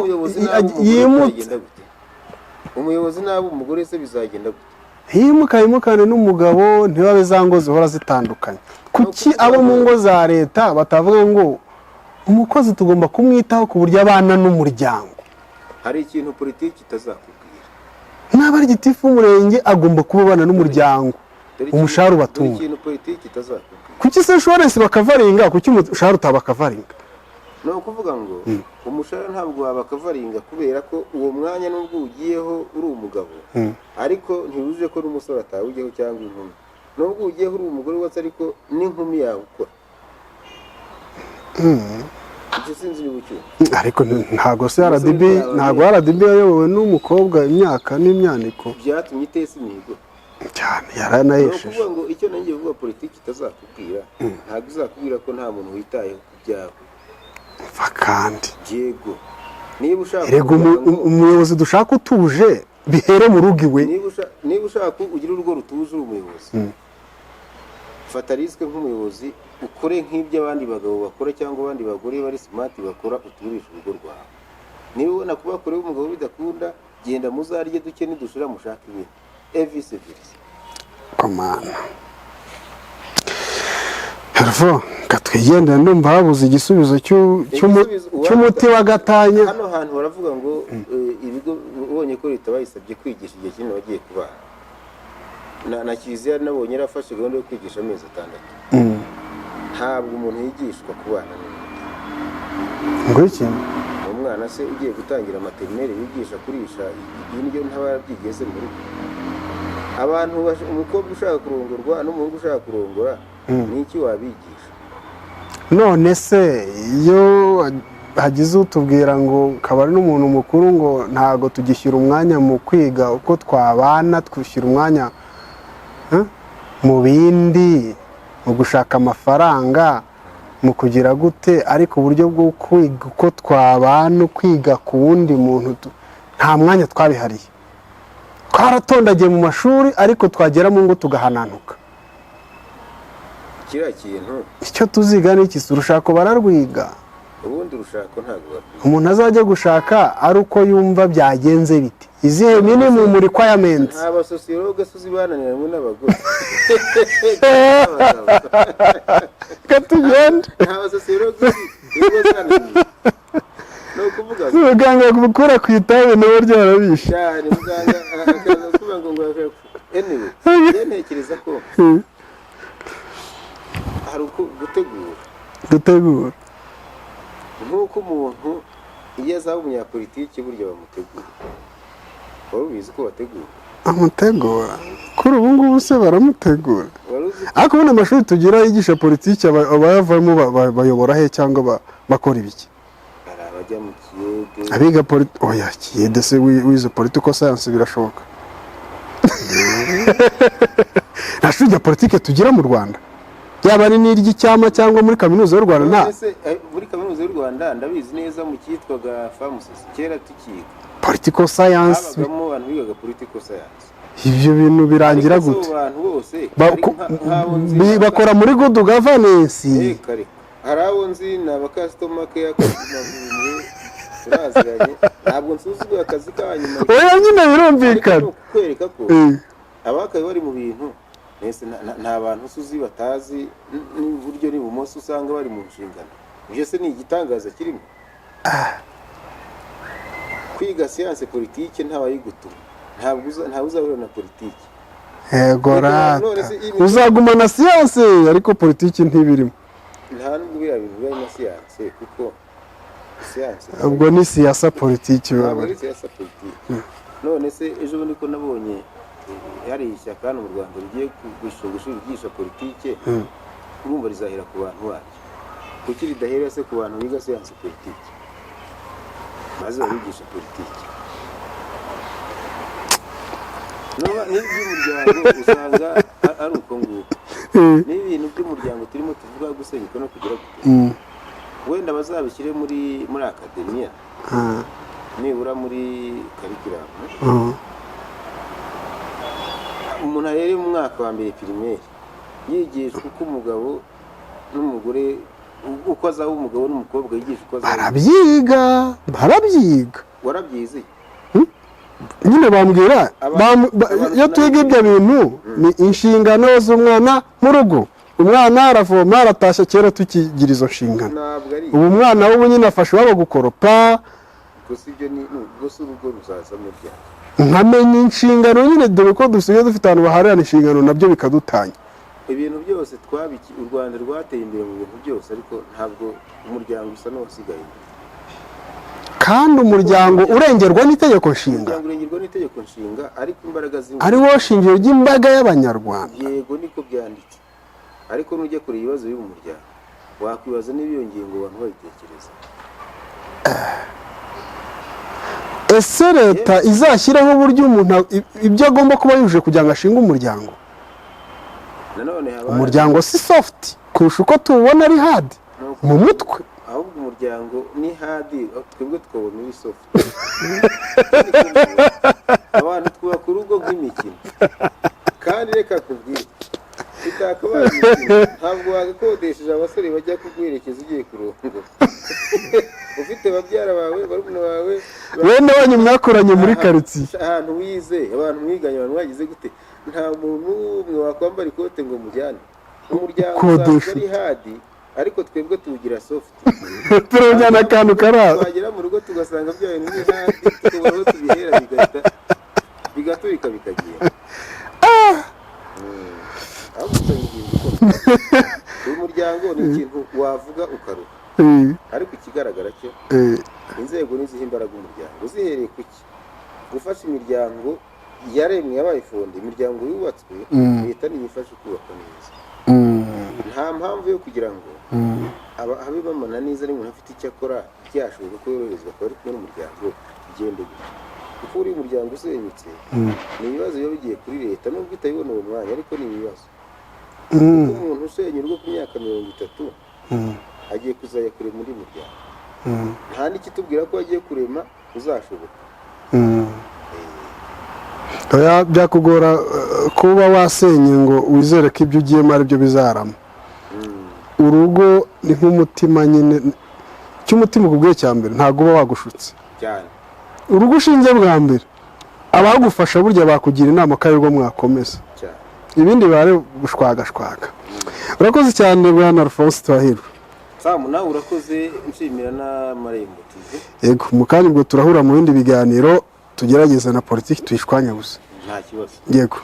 yimutse, umuyobozi nabo umugore se bizagenda gute? yimukane n'umugabo ntibabe za ngo zihora zitandukanye. Kuki abo mu ngo za leta batavuga ngo umukozi tugomba kumwitaho ku buryo abana n'umuryango? Hari ikintu politiki itazakubwira. Naba ari gitifu umurenge agomba kuba abana n'umuryango, umushahara ubatunga. Ikintu politiki itazakubwira. Kuki se insurance bakavaringa, kuki umushahara utabakavaringa? No kuvuga ngo umushahara ntabwo wabakavaringa kubera ko uwo mwanya nubwo ugiyeho uri umugabo, ariko ntibuje ko n'umusore atawugiyeho cyangwa inkumi. Nubwo ugiyeho uri umugore watse ariko n'inkumi yawe ukora. Icyo sinzi n'ubucyo. Ariko ntago se RDB, ntago RDB yayobowe n'umukobwa imyaka n'imyaniko. Byatumye itese imihigo. Cyane yaranayesheje. Kuvuga ngo icyo nangiye vuga politiki itazakubwira, ntabwo izakubwira ko nta muntu witayeho kubyawe. Kandi yego, niba ushaka umuyobozi dushaka utuje bihere mu rugo iwe. Niba ushaka ugira urugo rutuje umuyobozi, fata risike nk'umuyobozi, ukore nk'ibyo abandi bagabo bakora cyangwa abandi bagore bari smart bakora, uturisha urugo rwawe. Niba ubona kuba kure umugabo bidakunda, genda muzarye duke nidushira mushaka ibi evise virisi komana. Hervo katwigenda ndumva habuze igisubizo cy'umuti wa gatanya. Hano hantu baravuga ngo ibigo ubonye ko leta bayisabye kwigisha igihe kinini bagiye kubana. Na Kiliziya nabonye yarafashe gahunda yo kwigisha amezi 6. Ntabwo umuntu yigishwa kubana ngo iki umwana se ugiye gutangira maternelle yigisha kurisha indyo ntababyigeze muri abantu. Umukobwa ushaka kurongorwa n'umuhungu ushaka kurongora, niki wabigisha? None se iyo hagize utubwira ngo kabari n'umuntu mukuru ngo ntago tugishyira umwanya mu kwiga uko twabana, twishyira umwanya mu bindi, mu gushaka amafaranga, mu kugira gute, ariko uburyo bwo kwiga uko twabana, kwiga ku wundi muntu nta mwanya twabihariye. Twaratondagiye mu mashuri ariko twagera mu ngo tugahananuka. Kiriya kintu icyo tuziga ni iki? Urushako bararwiga, ubundi urushako ntabwo umuntu azajya gushaka ari uko yumva byagenze biti. Izihe minimum requirements? Aba sociologue suzi bananiranywe n'abagore. Katugenda aba sociologue ibozananiye. No kuvuga muganga gukora ku itabe nawe ryarabishe cyane. Muganga akaza kuvuga ngo anyway, ntekereza ko hari uko gutegura nk'uko umuntu iyo azaba umunyapolitiki burya bamutegura. Wari ubizi ko bategura? Amutegura kuri ubu ngubu se baramutegura. Ariko ubundi amashuri tugira yigisha politiki abayavamo bayobora he cyangwa bakora ibiki? Hari abajya mu kiyede, abiga oya kiyede se wize political science birashoboka? Nta shuri rya politiki tugira mu Rwanda, yaba ari n'iry'icyama cyangwa muri kaminuza y'u Rwanda. Nta muri kaminuza y'u Rwanda ndabizi neza mu cyitwaga pharmacy kera tukiga political science, habagamo abantu bigaga political science. Ibyo bintu birangira gute? Abantu bose bakora muri good governance. Hari abo nzi ni abakasitoma care kumavuye turaziranye, ntabwo nsuzugura akazi kanyuma. Oya nyine birumvikana kwereka ko abakaye bari mu bintu nese nta bantu suzi batazi n'uburyo n'ibumoso usanga bari mu nshingano. Ibyo se ni igitangaza kirimo. Kwiga science politique ntabayigutuma, ntabwo uzahura na politiki. Yego rata uzaguma na science ariko politiki ntibirimo. Nta nubwo biriya bintu biri na science kuko science ubwo ni siyasa politiki baba. None se ejo bundi ko nabonye hari ishyaka hano mu Rwanda rigiye gushingisha politike, urumva rizahera ku bantu bacu. Kuki ridahera se ku bantu biga science politike maze babigisha politike? N'iby'umuryango usanga ari uko nguko. N'ibintu by'umuryango turimo tuvuga gusenyuka no kugira gute, wenda bazabishyire muri akademiya, nibura muri curriculum, umuntu arere mu mwaka wa mbere primaire yigishwa uko umugabo n'umugore uko azaho umugabo n'umukobwa yigishwa uko azaho. barabyiga warabyize nyine bambwira iyo twiga ibyo bintu ni inshingano z'umwana mu rugo. Umwana aravoma aratashye, kera tukigira izo nshingano. Ubu umwana w'ubu nyine afashe iwabo gukoropa, gusa ibyo ni gusa urugo ruzaza mu byaha. Nkamenya inshingano nyine, dore ko dusigaye dufite abantu baharanira inshingano nabyo bikadutanya. Ibintu byose u Rwanda rwateye imbere mu bintu byose, ariko ntabwo umuryango usa n'uwasigaye. Kandi umuryango urengerwa n'itegeko nshinga. Ariko imbaraga z'imwe ari wo shingiro ry'imbaga y'Abanyarwanda. Yego niko byanditse. Ariko nujya kure ibibazo byo mu muryango, wakwibaza niba iyo ngingo abantu bayitekereza. Ese leta izashyiraho uburyo umuntu ibyo agomba kuba yuje kugira ngo ashinge umuryango? Umuryango si soft kurusha uko tuwubona ari hard mu mutwe. Ahubwo umuryango ni hard, twebwe tukabona uri soft. Abantu twubaka urugo nk'imikino, kandi reka kubwira bitakabaye ntabwo wagakodesheje abasore bajya kugwerekeza ugiye kurongo. Ufite babyara bawe, barumuna bawe, bene wanyu mwakoranye muri quartier, ahantu wize, abantu mwiganye, abantu bagize gute, nta muntu umwe wakwambara ikote ngo mujyane. Umuryango ari hard, ariko twebwe tuwugira soft. Turajyana akantu karaho, twagera mu rugo tugasanga byawe ni hard, tubaho tubihera bigaturika bikagiye. Umuryango ni ikintu wavuga ukaruha, ariko ikigaragara cyo inzego niziha imbaraga umuryango zihereye kuki? Gufasha imiryango yaremwe yabaye fonde, imiryango yubatswe leta niyifashe kubaka neza. Nta mpamvu yo kugira ngo habe bamana neza ari umuntu afite icyo akora byashoboka ko yoroherezwa akaba ari kumwe n'umuryango igende gutya. Kuko uri umuryango usenyutse ni ibibazo biba bigiye kuri leta, nubwo itabibona uwo mwanya, ariko ni ibibazo. Kuko umuntu usenya urugo ku myaka 30 agiye kuzajya kurema undi muryango, nta n'ikitubwira ko agiye kurema uzashoboka. Byakugora kuba wasenye ngo wizere ko ibyo ugiyemo ari byo bizarama. Urugo ni nk'umutima nyine, cy'umutima ukubwiye cya mbere ntabwo uba wagushutse cyane. Urugo ushinze bwa mbere abagufasha burya bakugira inama ko arirwo mwakomeza, ibindi bare gushwagashwaga. Urakoze cyane bwana Alphonse Twahirwa. Samu nawe urakoze, nshimira na Marembo TV. Yego, mu kanya ubwo turahura mu bindi biganiro tugerageza na politiki tuyishwanya gusa. Nta kibazo. Yego.